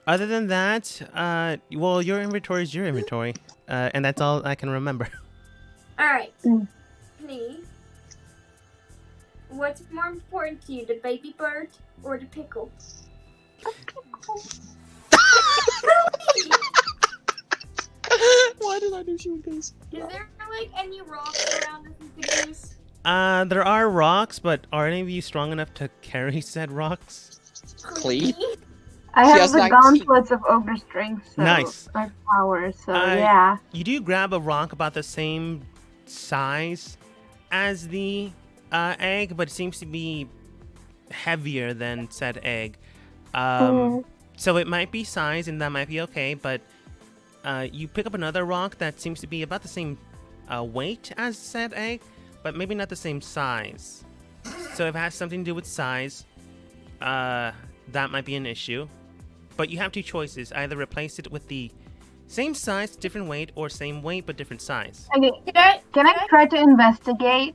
Other than that, well, your inventory is your inventory, and that's all I can remember. All right, please. What's more important to you, the baby bird or the pickle? Why did I do she would do this? Is there like any rocks around that we could use? There are rocks, but are any of you strong enough to carry said rocks? Clee? I She have has the 19. gauntlets of ogre strength, so Nice. my power, so yeah. You do grab a rock about the same size as the egg, but it seems to be heavier than said egg. So it might be size, and that might be okay, but you pick up another rock that seems to be about the same weight as said egg, but maybe not the same size. So if it has something to do with size, that might be an issue. But you have 2 choices. Either replace it with the same size, different weight, or same weight but different size. Okay, can I try to investigate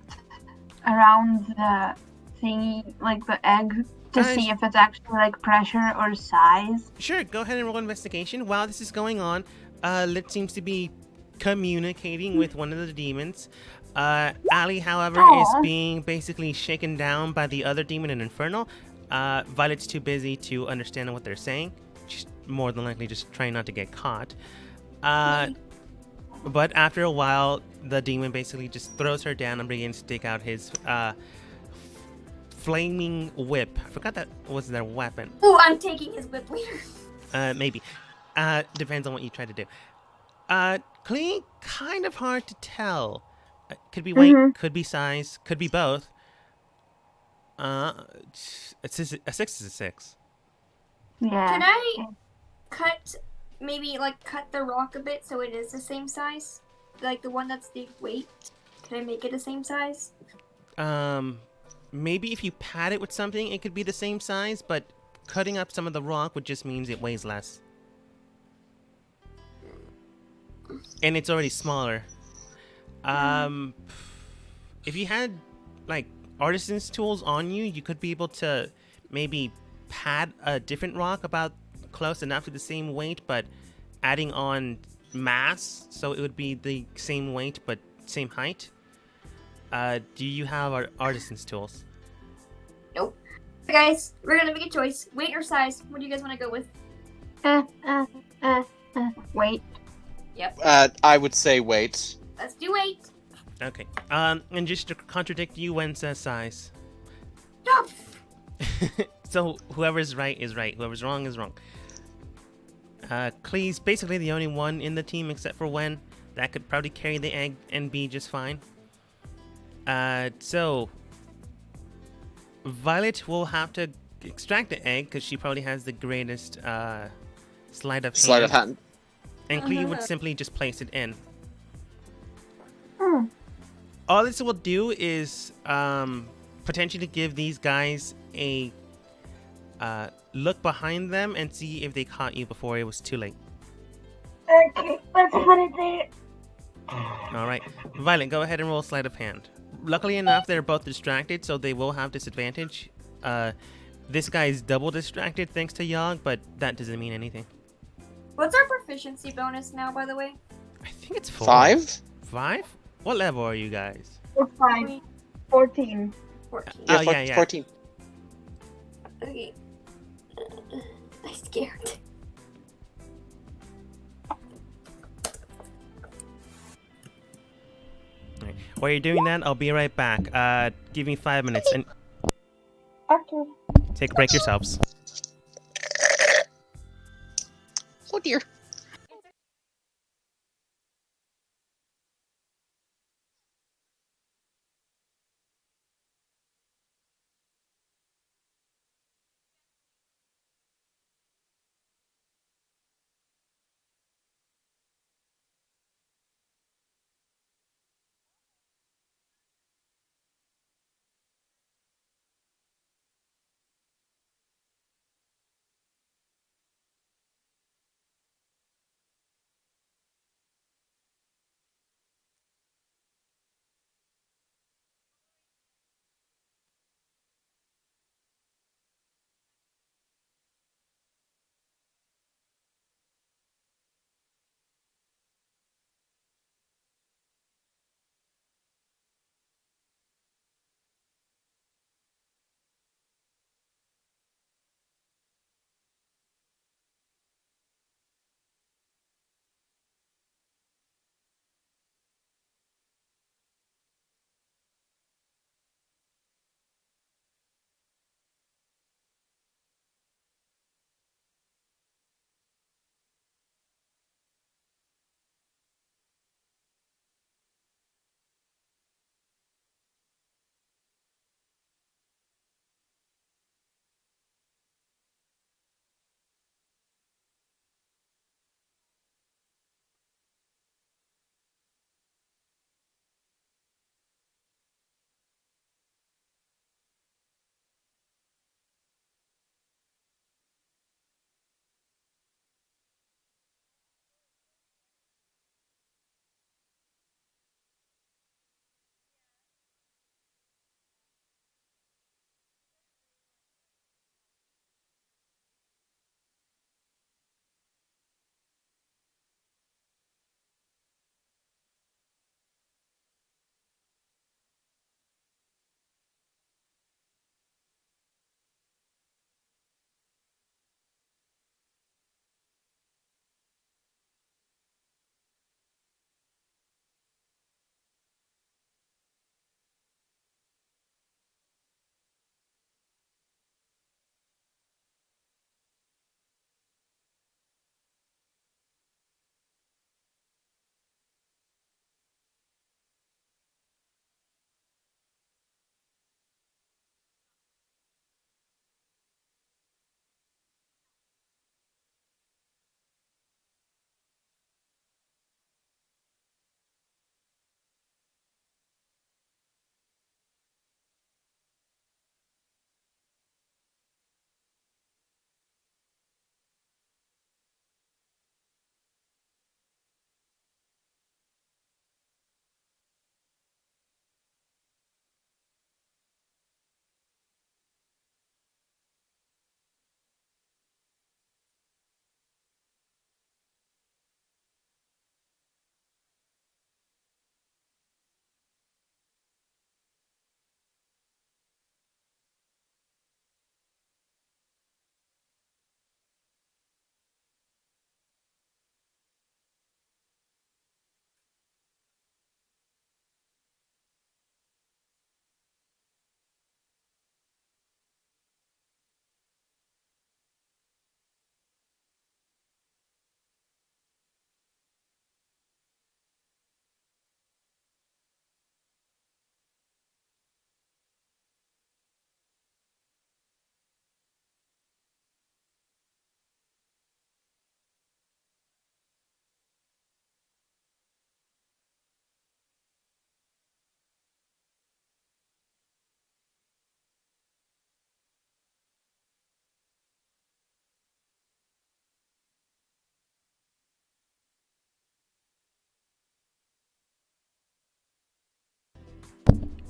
around the thingy, like the egg, to see if it's actually like pressure or size? Sure, go ahead and roll investigation. While this is going on, Lit seems to be communicating with one of the demons. Ali, however, is being basically shaken down by the other demon in Infernal. Violet's too busy to understand what they're saying. She's more than likely just trying not to get caught. But after a while, the demon basically just throws her down and begins to take out his flaming whip. I forgot that was their weapon. Oh, I'm taking his whip later. Maybe. Depends on what you try to do. Clee, kind of hard to tell. Could be weight, could be size, could be both. A 6 is a 6. Yeah. Can I cut the rock a bit so it is the same size? Like the one that's the weight? Can I make it the same size? Maybe if you pad it with something, it could be the same size, but cutting up some of the rock would just means it weighs less. And it's already smaller. If you had, like, artisan's tools on you, you could be able to maybe pad a different rock about close enough to the same weight, but adding on mass, so it would be the same weight but same height. Do you have artisan's tools? Nope. So guys, we're gonna make a choice. Weight or size? What do you guys want to go with? Wait. Yep. I would say wait. Let's do weight. Okay. And just to contradict you, Wen says size. No. So whoever's right is right. Whoever's wrong is wrong. Klee's basically the only one in the team except for Wen that could probably carry the egg and be just fine. So Violet will have to extract the egg because she probably has the greatest sleight of hand. Sleight of hand. And Clee would simply just place it in. All this will do is potentially give these guys a look behind them and see if they caught you before it was too late. Okay, let's put it there. Alright. Violet, go ahead and roll sleight of hand. Luckily enough, they're both distracted, so they will have disadvantage. This guy's double distracted thanks to Yogg, but that doesn't mean anything. What's our proficiency bonus now, by the way? I think it's 4. 5? 5? What level are you guys? It's fine. 14. 14. Oh, yeah. 14. Okay. I'm scared. Right. While you're doing that, I'll be right back. Give me 5 minutes and Okay. take a break yourselves. Oh dear.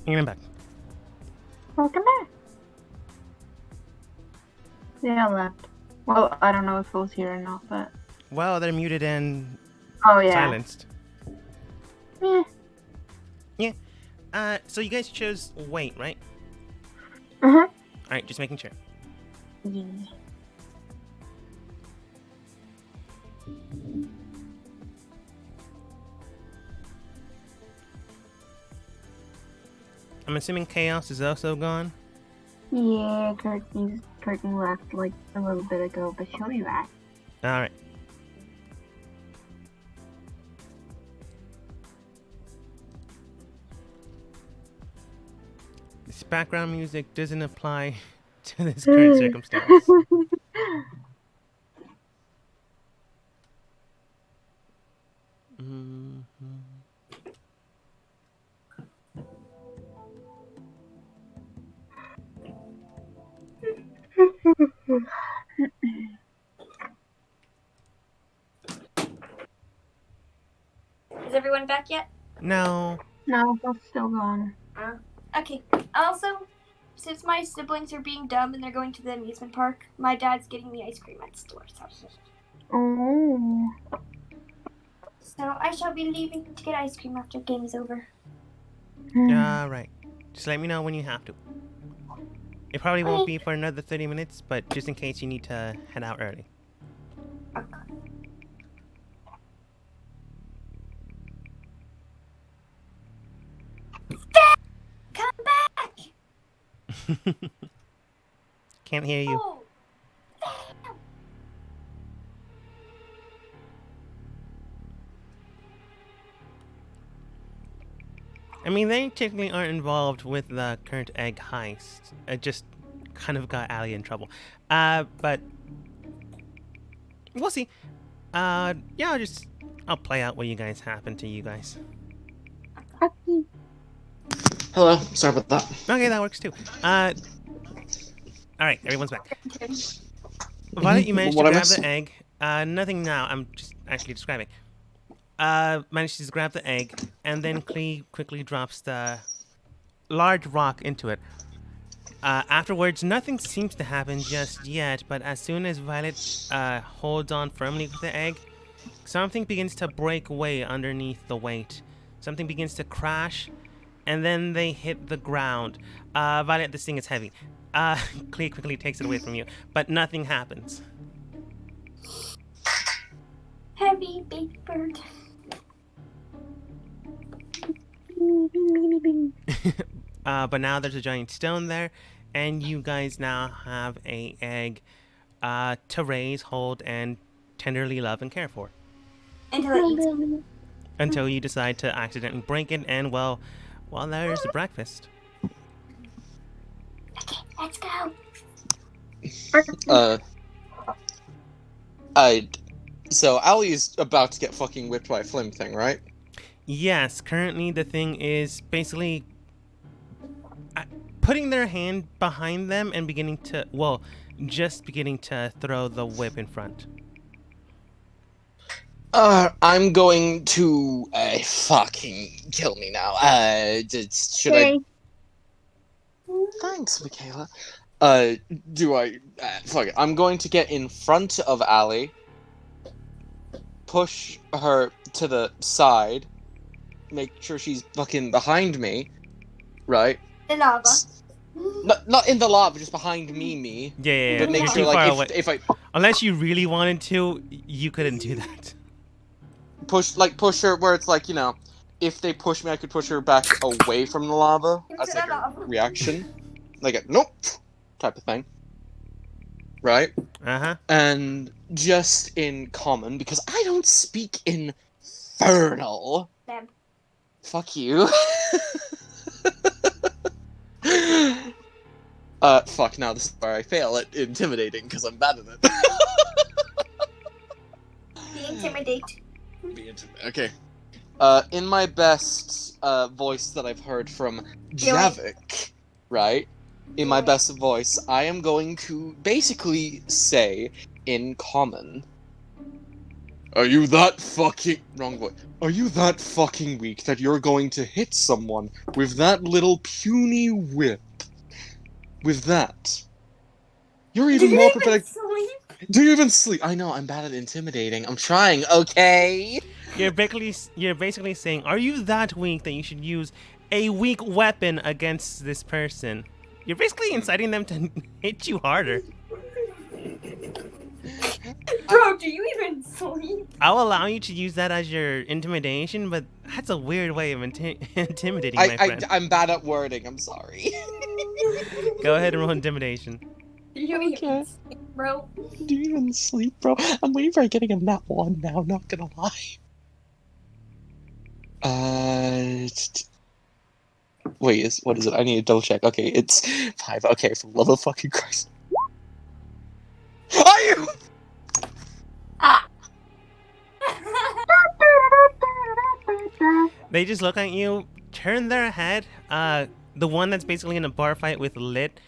You're back. Welcome back. Yeah, left. Well, I don't know if it was here or not, but. Well, they're muted and Oh, yeah. silenced. Yeah. So you guys chose wait, right? Uh-huh. Alright, just making sure. Yeah. I'm assuming Chaos is also gone. Yeah, Curtin left like a little bit ago, but she'll be back. All right. This background music doesn't apply to this current circumstance. Mhm. Is everyone back yet? No. No, that's still gone. Okay. Also, since my siblings are being dumb and they're going to the amusement park, my dad's getting me ice cream at the store. Oh. So I shall be leaving to get ice cream after game is over. All right. Just let me know when you have to. It probably won't be for another 30 minutes, but just in case you need to head out early. Come back! Can't hear you. Oh. I mean, they technically aren't involved with the current egg heist. It just kind of got Ali in trouble. But we'll see. Yeah, I'll play out what you guys happen to you guys. Okay. Hello, sorry about that. Okay, that works too. All right, everyone's back. Violet, you managed to grab the egg. Nothing now. I'm just actually describing. Manages to grab the egg, and then Klee quickly drops the large rock into it. Afterwards, nothing seems to happen just yet, but as soon as Violet holds on firmly with the egg, something begins to break away underneath the weight. Something begins to crash, and then they hit the ground. Violet, this thing is heavy. Klee quickly takes it away from you, but nothing happens. Heavy big bird. But now there's a giant stone there, and you guys now have a egg to raise, hold, and tenderly love and care for. Until it eats. Until you decide to accidentally break it, and well, there's the breakfast. Okay, let's go. So Ali's about to get fucking whipped by a flim thing, right? Yes, currently the thing is basically putting their hand behind them and just beginning to throw the whip in front. I'm going to fucking kill me now. Should I? Thanks, Michaela. Do I? Fuck it. I'm going to get in front of Ali, push her to the side, make sure she's fucking behind me, right? The lava. Not in the lava, just behind me. Yeah. But make You're sure, too far like, away. if I Unless you really wanted to, you couldn't do that. push her where it's like, if they push me, I could push her back away from the lava as like a reaction, like a nope type of thing, right? And just in common, because I don't speak infernal. Them. Fuck you. Fuck, now this is where I fail at intimidating, because I'm bad at it. Be intimidate. Okay. In my best voice that I've heard from Javik, right? In my best voice, I am going to basically say in common, are you that fucking... Wrong voice. Are you that fucking weak that you're going to hit someone with that little puny whip? With that? You're even more pathetic. Do you even sleep? I know, I'm bad at intimidating. I'm trying, okay? You're basically saying, are you that weak that you should use a weak weapon against this person? You're basically inciting them to hit you harder. Bro, do you even sleep? I'll allow you to use that as your intimidation, but that's a weird way of intimidating my friend. I'm bad at wording. I'm sorry. Go ahead and roll intimidation. Do you even sleep, bro? Do you even sleep, bro? I'm waiting for getting a nat 1 now, not gonna lie. Wait, what is it? I need to double check. Okay, it's 5. Okay, for the love of fucking Christ. Are you? Ah. They just look at you, turn their head. The one that's basically in a bar fight with Lit,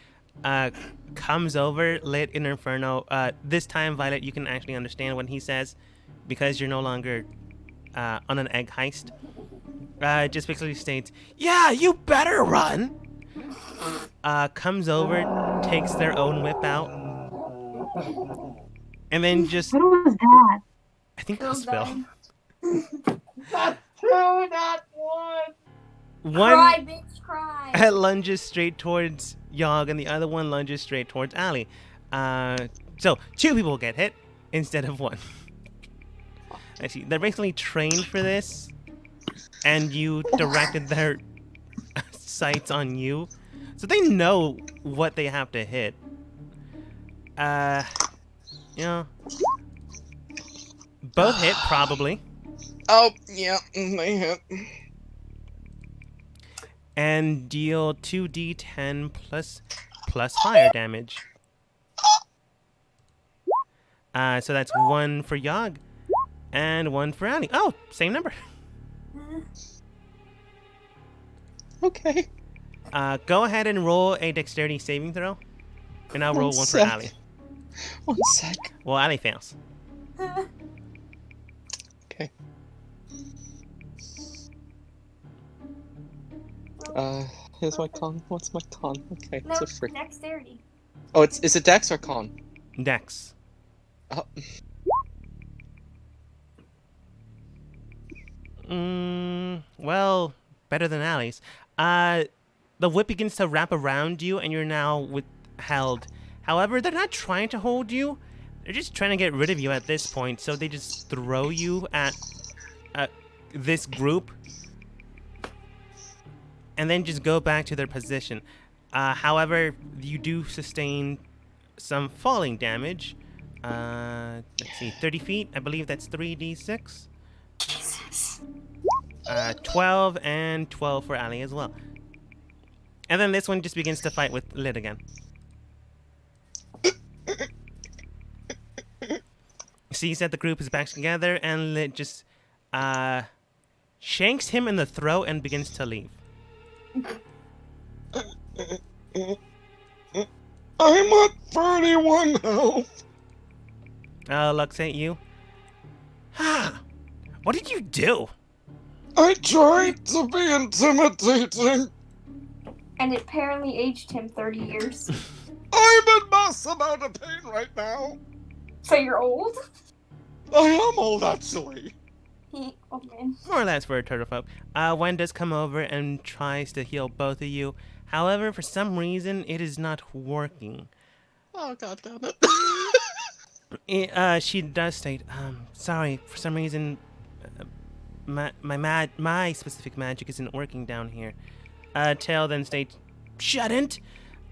comes over. Lit in Inferno. This time, Violet, you can actually understand what he says, because you're no longer on an egg heist. Just basically states, "Yeah, you better run." Comes over, takes their own whip out, and then just, What was that? I think that was Phil. Not 2, not 1. Cry, bitch, cry. Lunges straight towards Yogg, and the other one lunges straight towards Ali. So 2 people get hit instead of 1. I see. They're basically trained for this, and you directed their sights on you, so they know what they have to hit. You know, both hit probably. Oh, yeah, they hit. And deal 2d10 plus fire damage. So that's 1 for Yogg and 1 for Ali. Oh, same number. Okay. Go ahead and roll a dexterity saving throw, and I'll roll 1 for Ali. 1 sec. Well, Ali fails. Okay. Here's my con. What's my con? Okay, No, it's a free. dexterity. Oh, is it Dex or con? Dex. Oh. Well, better than Ali's. The whip begins to wrap around you, and you're now withheld. However, they're not trying to hold you. They're just trying to get rid of you at this point, so they just throw you at this group, and then just go back to their position. However, you do sustain some falling damage. Let's see, 30 feet. I believe that's 3d6. 12 and 12 for Ali as well. And then this one just begins to fight with Lid again. Sees that the group is back together, and Lid just shanks him in the throat and begins to leave. I'm at 31 health. Looks at you. What did you do? I tried to be intimidating. And it apparently aged him 30 years. I'm in mass amount of pain right now. So you're old? I am old, actually. Oh man. More or less for a turtle folk. Wen does come over and tries to heal both of you. However, for some reason, it is not working. Oh, god damn it. She does state, sorry, for some reason, my specific magic isn't working down here. Tail then states, shouldn't.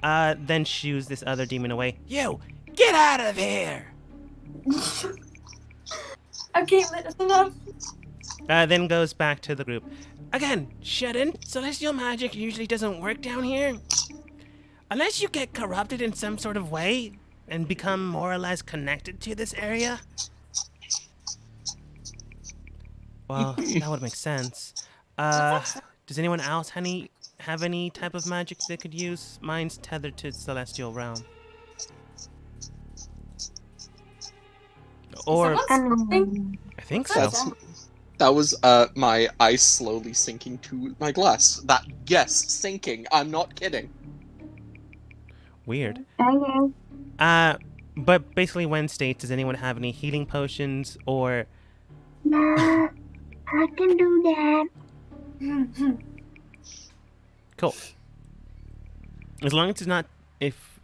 Then shoos this other demon away. You, get out of here! Okay, that's enough. Then goes back to the group. Again, shouldn't. Celestial magic usually doesn't work down here. Unless you get corrupted in some sort of way and become more or less connected to this area. Well, that would make sense. Does anyone else have any type of magic they could use? Mine's tethered to celestial realm. Or I think so. That was my ice slowly sinking to my glass. Yes, sinking. I'm not kidding. Weird. Okay. But basically, Wen states, does anyone have any healing potions or? Nah, I can do that. Cool. As long as it's not, if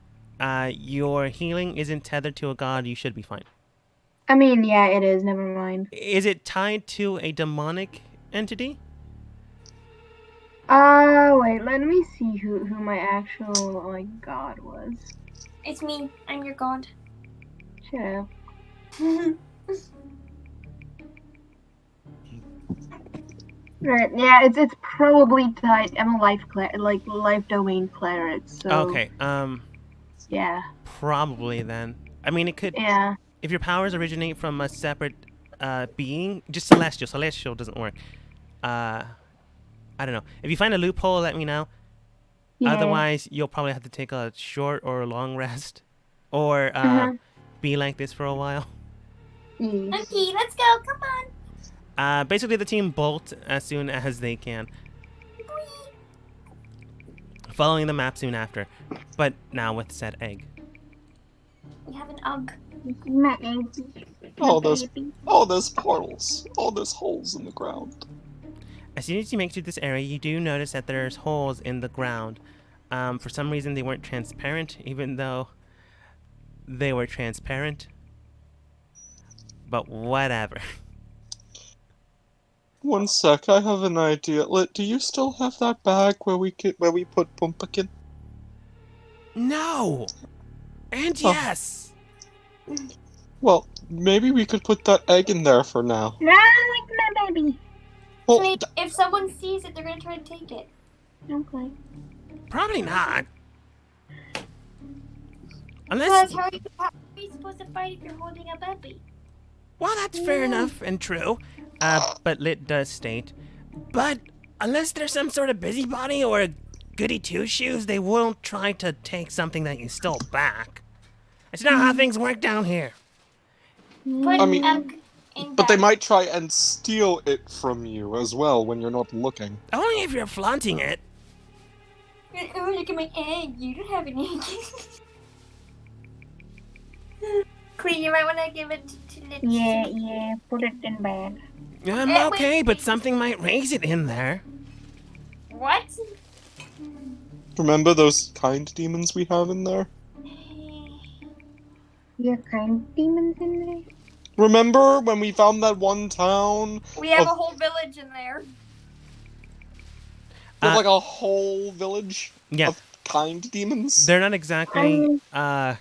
your healing isn't tethered to a god, you should be fine. I mean, yeah, it is. Never mind. Is it tied to a demonic entity? Wait. Let me see who my actual like god was. It's me. I'm your god. Shut up. Right. Yeah. It's probably tied. I'm a life domain cleric. So. Okay. Yeah. Probably then. I mean, it could. Yeah. If your powers originate from a separate being, just celestial. Celestial doesn't work. I don't know. If you find a loophole, let me know. Yeah. Otherwise, you'll probably have to take a short or a long rest, or be like this for a while. Yes. Okay, let's go. Come on. Basically, the team bolt as soon as they can, following the map soon after. But now with said egg. We have an UG. My baby. Oh, there's portals. Oh, there's holes in the ground. As soon as you make it to this area, you do notice that there's holes in the ground. For some reason, they weren't transparent, even though they were transparent. But whatever. One sec, I have an idea. Do you still have that bag where we put Pumpkin? No! And Oh. yes! Well, maybe we could put that egg in there for now. No, like my baby. Well, Wait, if someone sees it, they're gonna try to take it. Okay. Probably not. Because Unless... how are you supposed to fight if you're holding a baby? Well, that's fair enough and true. But Lit does state, but unless there's some sort of busybody or a goody two-shoes, they won't try to take something that you stole back. It's not how things work down here. Put I mean, UG in but they bag. might try and steal it from you as well when you're not looking. Only if you're flaunting it. Oh, look at my egg. You don't have an egg. Clee, you might want to give it to Lit. Yeah. Put it in bag. Okay, but something might raise it in there. What? Remember those kind demons we have in there? Your kind demons in there. Remember when we found that one town? We have of- a whole village in there. With like a whole village Yeah. of kind demons? They're not exactly the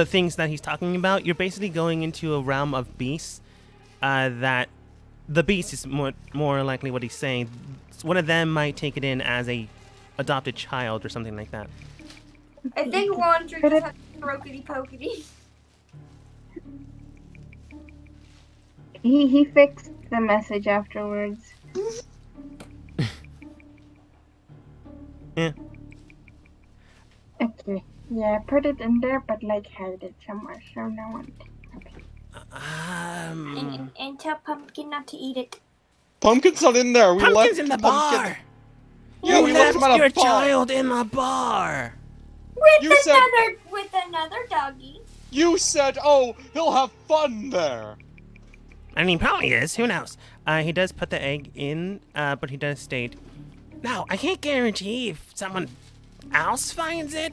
things that he's talking about. You're basically going into a realm of beasts. That the beast is more likely what he's saying. One of them might take it in as a adopted child or something like that. I think Laundry just has brokety pokety. He fixed the message afterwards. Yeah. Okay. Yeah, put it in there, but like hide it somewhere so no one. And tell Pumpkin not to eat it. Pumpkin's not in there. We Pumpkin's left in the Pumpkin. bar. Yeah, we left him at your a bar. child in the bar. You said With another doggy. you said, oh, he'll have fun there. I mean, probably is. Who knows? He does put the egg in, but he does state, now, I can't guarantee if someone else finds it,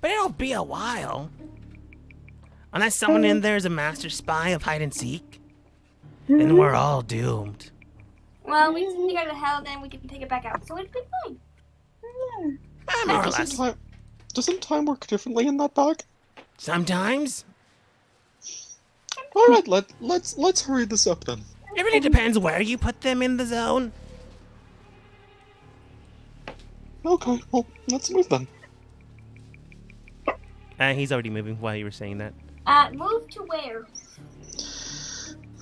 but it'll be a while. Unless someone in there is a master spy of hide and seek, then we're all doomed. Well, we just need to go to hell, then we can take it back out. So it'll be fine. More or less. Doesn't time work differently in that bag? Sometimes. All right, let's hurry this up then. It really depends where you put them in the zone. Okay, well, let's move then. He's already moving while you were saying that. Move to where?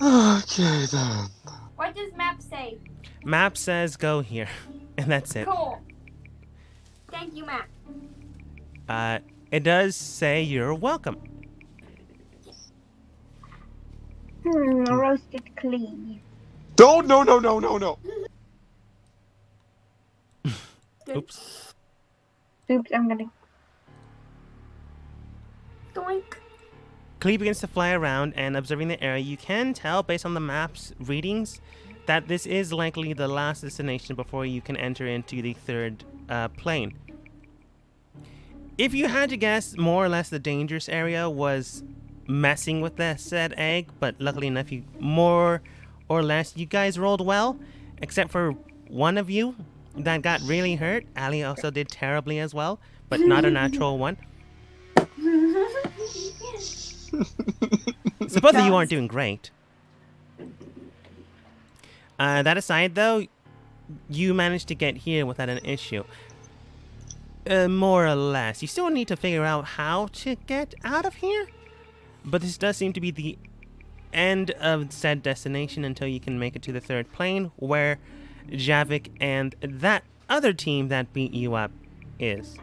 Okay then. What does map say? Map says go here, and that's it. Cool. Thank you, map. It does say you're welcome. Roasted cleave. No. Oops. Oops, I'm gonna. Doink. Klee begins to fly around, and observing the area, you can tell based on the map's readings that this is likely the last destination before you can enter into the third plane. If you had to guess, more or less the dangerous area was messing with the said egg, but luckily enough, you more or less you guys rolled well, except for one of you that got really hurt. Ali also did terribly as well, but not a natural one. So both of you aren't doing great. That aside, though, you managed to get here without an issue. More or less. You still need to figure out how to get out of here, but this does seem to be the end of said destination until you can make it to the third plane, where Javik and that other team that beat you up is.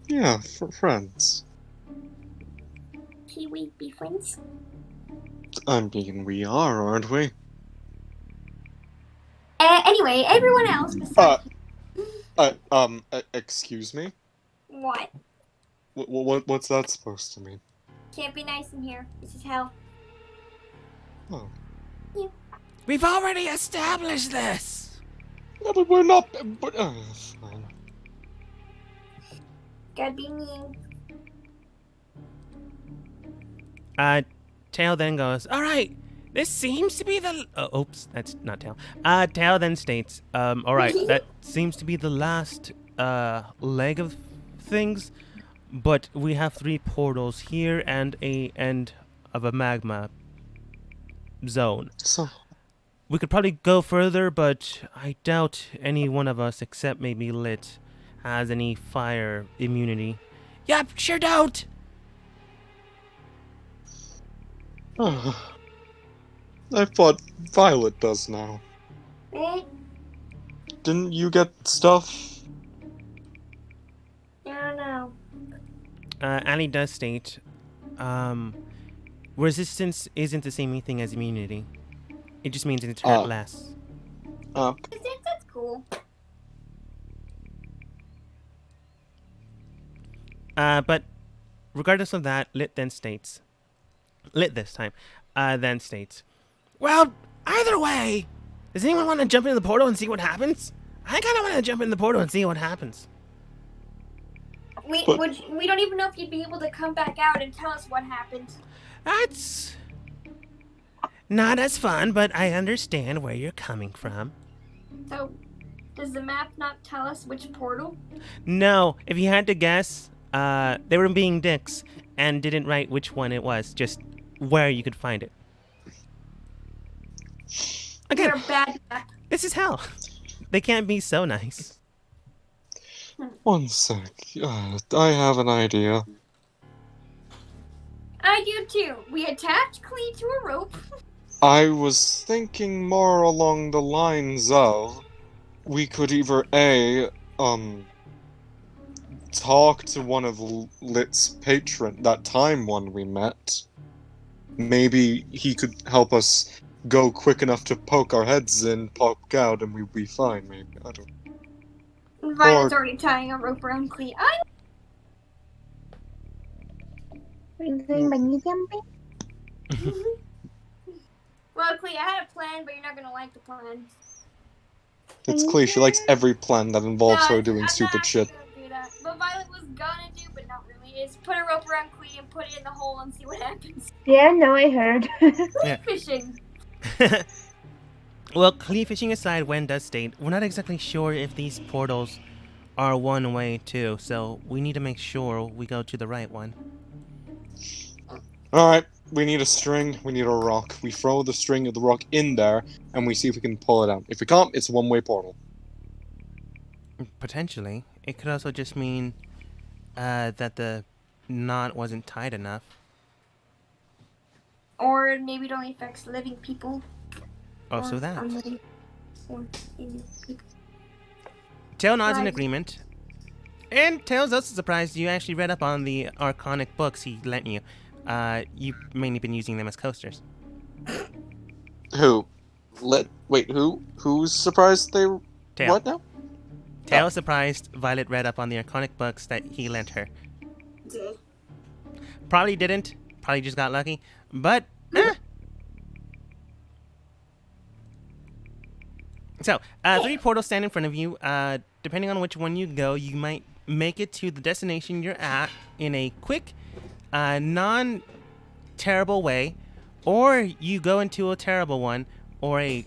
Yeah, friends. Can we be friends? I mean, we are, aren't we? Anyway, everyone else besides Excuse me? what? What's that supposed to mean? Can't be nice in here. This is hell. Oh. We've already established this! Yeah, but we're not... But, fine. Gotta be mean. Tail then goes, alright, this seems to be the... oops, that's not Tail. Tail then states, alright, that seems to be the last, leg of things, but we have 3 portals here and a end of a magma zone. So... We could probably go further, but I doubt any one of us, except maybe Lit, has any fire immunity. Yep, sure don't! I thought Violet does now. Eh? Didn't you get stuff? I don't know. Annie does state, resistance isn't the same thing as immunity. It just means it's hurt less. That's cool. But regardless of that, Lit then states, Lit this time, then states, well, either way, does anyone want to jump into the portal and see what happens? I kind of want to jump in the portal and see what happens. We don't even know if you'd be able to come back out and tell us what happened. That's not as fun, but I understand where you're coming from. So, does the map not tell us which portal? No, if you had to guess, they were being dicks and didn't write which one it was, just where you could find it. Again, You're a bad map. this is hell. They can't be so nice. One sec. I have an idea. I do too. We attach Clee to a rope. I was thinking more along the lines of we could either talk to one of Lit's patron, that time one we met. Maybe he could help us go quick enough to poke our heads in, poke out, and we'd be fine, maybe. I don't know. Violet's already tying a rope around Clee. Are you doing bungee jumping? Well, Clee, I had a plan, but you're not gonna like the plan. It's Clee, she likes every plan that involves her I'm doing not stupid actually shit. gonna do that. What Violet was gonna do, but not really, is put a rope around Clee and put it in the hole and see what happens. Yeah, no, I heard. Yeah. Fishing. Well, Clee fishing aside, Wen does state, we're not exactly sure if these portals are one way too, so we need to make sure we go to the right one. Alright, we need a string, we need a rock. We throw the string of the rock in there, and we see if we can pull it out. If we can't, it's a one-way portal. Potentially. It could also just mean that the knot wasn't tight enough. Or maybe it only affects living people. Also or that. unliving, or living people. Tail nods in Right. agreement. And Tail's also surprised you actually read up on the Arconic books he lent you. You've mainly been using them as coasters. Who? Wait, who? Who's surprised they... Tail. What now? Tail surprised Violet read up on the Arconic books that he lent her. Did. Probably didn't. Probably just got lucky. But, eh. So, 3 portals stand in front of you. Depending on which one you go, you might make it to the destination you're at in a quick non-terrible way, or you go into a terrible one, or a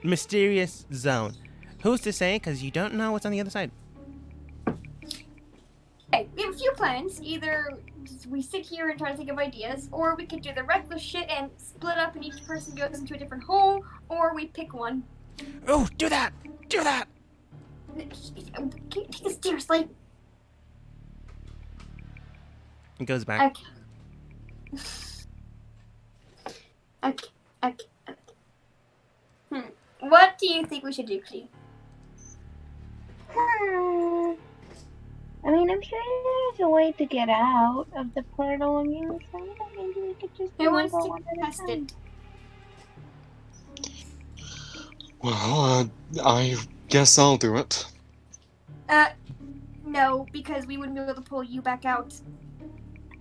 mysterious zone. Who's to say? Because you don't know what's on the other side. Okay, we have a few plans. Either we sit here and try to think of ideas, or we could do the reckless shit and split up and each person goes into a different hole, or we pick one. Oh, do that! Do that! Take this seriously. It goes back. Okay. What do you think we should do, Clea? I mean, I'm sure there's a way to get out of the portal again, so maybe we could just Who wants go to one at a test time. it? Well, I guess I'll do it. No, because we wouldn't be able to pull you back out.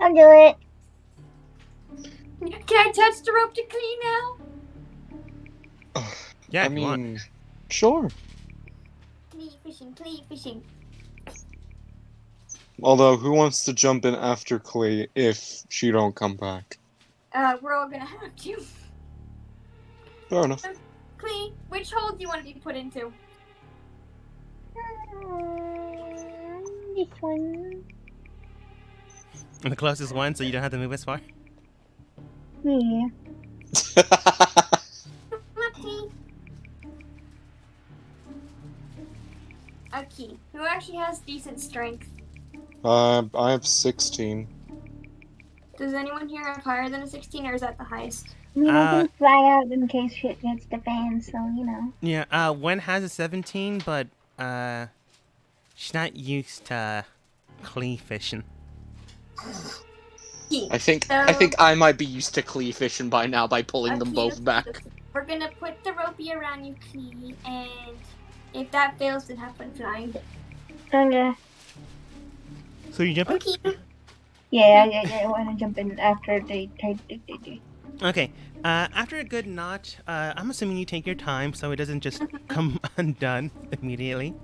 I'll do it. Can I touch the rope to Clea now? Yeah, I if you want. mean, sure. Clea fishing. Although, who wants to jump in after Clay if she don't come back? We're all gonna have to. Fair enough. Clea, which hole do you want to be put into? This one. The closest one, so you don't have to move as far. Yeah. Lucky. Okay. Who actually has decent strength? I have 16. Does anyone here have higher than a 16, or is that the highest? I mean, I can fly out in case shit hits the fan, so, you know. Yeah, Wen has a 17, but she's not used to Clee fishing. I think I might be used to Clee fishing by now by pulling them both back. We're gonna put the ropey around you, Clee, and if that fails, then have fun flying. Okay. So you jump in? Okay. Yeah, I want to jump in after they. Okay. After a good knot, I'm assuming you take your time so it doesn't just come undone immediately.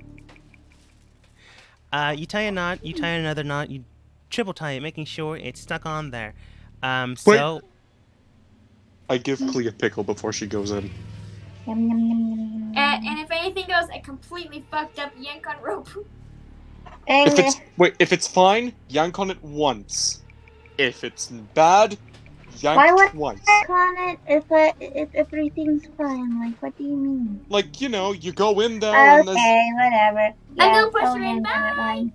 You tie a knot, you tie another knot, you triple tie it, making sure it's stuck on there. So I give Clea a pickle before she goes in. Yum, yum, yum, yum, yum. And if anything goes a completely fucked up yank on rope. If it's fine, yank on it once. If it's bad, Why yank would twice. I on it if everything's fine? Like, what do you mean? Like, you know, you go in there and there's... Okay, whatever. I Yeah, know, push I'll her in. yank on it, Bye.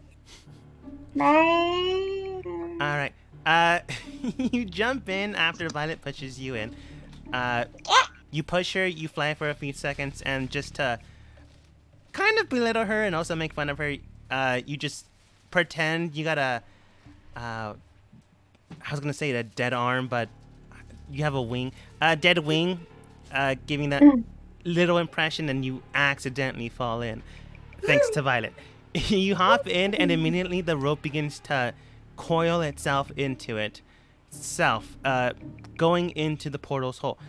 fine. Bye. Alright. You jump in after Violet pushes you in. You push her, you fly for a few seconds, and just to kind of belittle her and also make fun of her, you just pretend you got I was gonna say a dead arm, but you have a wing. Dead wing, giving that little impression, and you accidentally fall in. Thanks to Violet. You hop in, and immediately the rope begins to coil itself into itself, going into the portal's hole.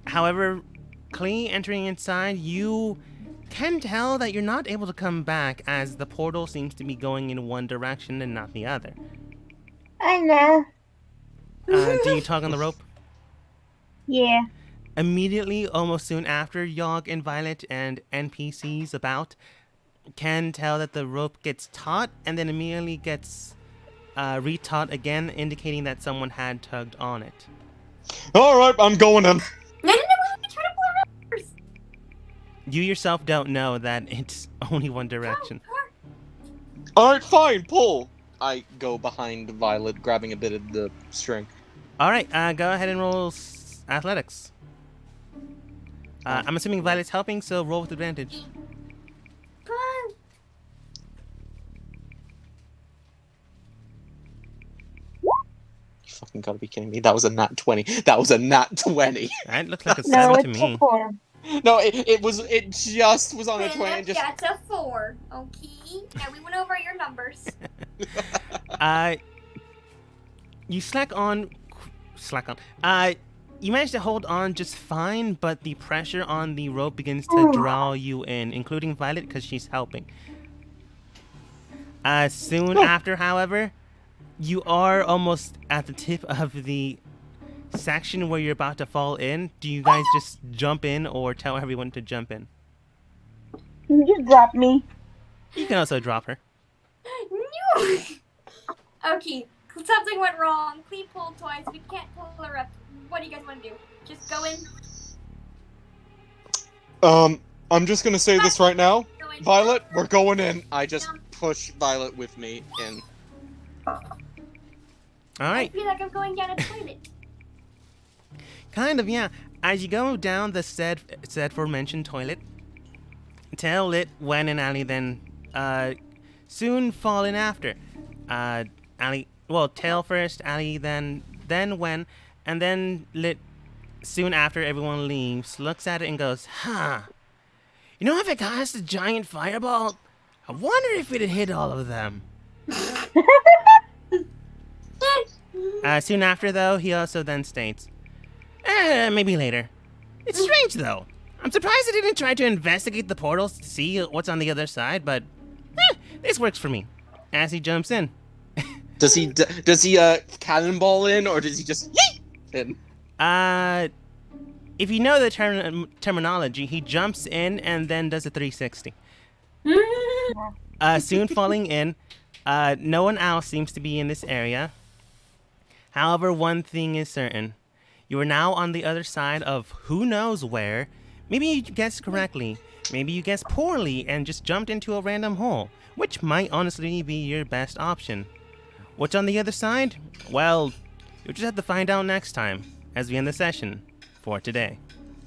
However, Clee entering inside, you can tell that you're not able to come back as the portal seems to be going in one direction and not the other. I know. Do you tug on the rope? Yeah. Immediately, almost soon after, Yogg and Violet and NPCs about can tell that the rope gets taut and then immediately gets re-taut again, indicating that someone had tugged on it. Alright, I'm going in. No, we have to try to pull her first. You yourself don't know that it's only one direction. Alright, fine, pull. I go behind Violet, grabbing a bit of the string. Alright, go ahead and roll athletics. I'm assuming Violet's helping, so roll with advantage. Pull. You fucking gotta be kidding me. That was a nat 20. That was a nat 20. That looks like a No, 7 to it's me. a 4. No, it just was on a 20 and just... That's a 4. Okay. Now we went over your numbers. You slack on. You manage to hold on just fine, but the pressure on the rope begins to draw you in, including Violet because she's helping. Soon after, however, You are almost at the tip of the section where you're about to fall in. Do you guys just jump in or tell everyone to jump in? Can you just drop me? You can also drop her. No. Okay, something went wrong. Clee pulled twice. We can't pull her up. What do you guys want to do? Just go in? I'm just gonna say this right now. Go in. Violet, we're going in. I just push Violet with me in. All I right. feel like I'm going down a toilet. Kind of, yeah. As you go down the said aforementioned toilet, Tail, Lit, Wen, and Ali then soon fall in after. Ali, well, Tail first, Ali then Wen, and then Lit soon after everyone leaves, looks at it and goes, huh. You know, if I cast a giant fireball, I wonder if it'd hit all of them. Soon after, though, he also then states, maybe later. It's strange, though. I'm surprised I didn't try to investigate the portals to see what's on the other side, but this works for me. As he jumps in. Does he cannonball in, or does he just yeet in? If you know the terminology, he jumps in and then does a 360. Soon falling in, no one else seems to be in this area. However, one thing is certain. You are now on the other side of who knows where. Maybe you guessed correctly. Maybe you guessed poorly and just jumped into a random hole, which might honestly be your best option. What's on the other side? Well, you'll just have to find out next time as we end the session for today.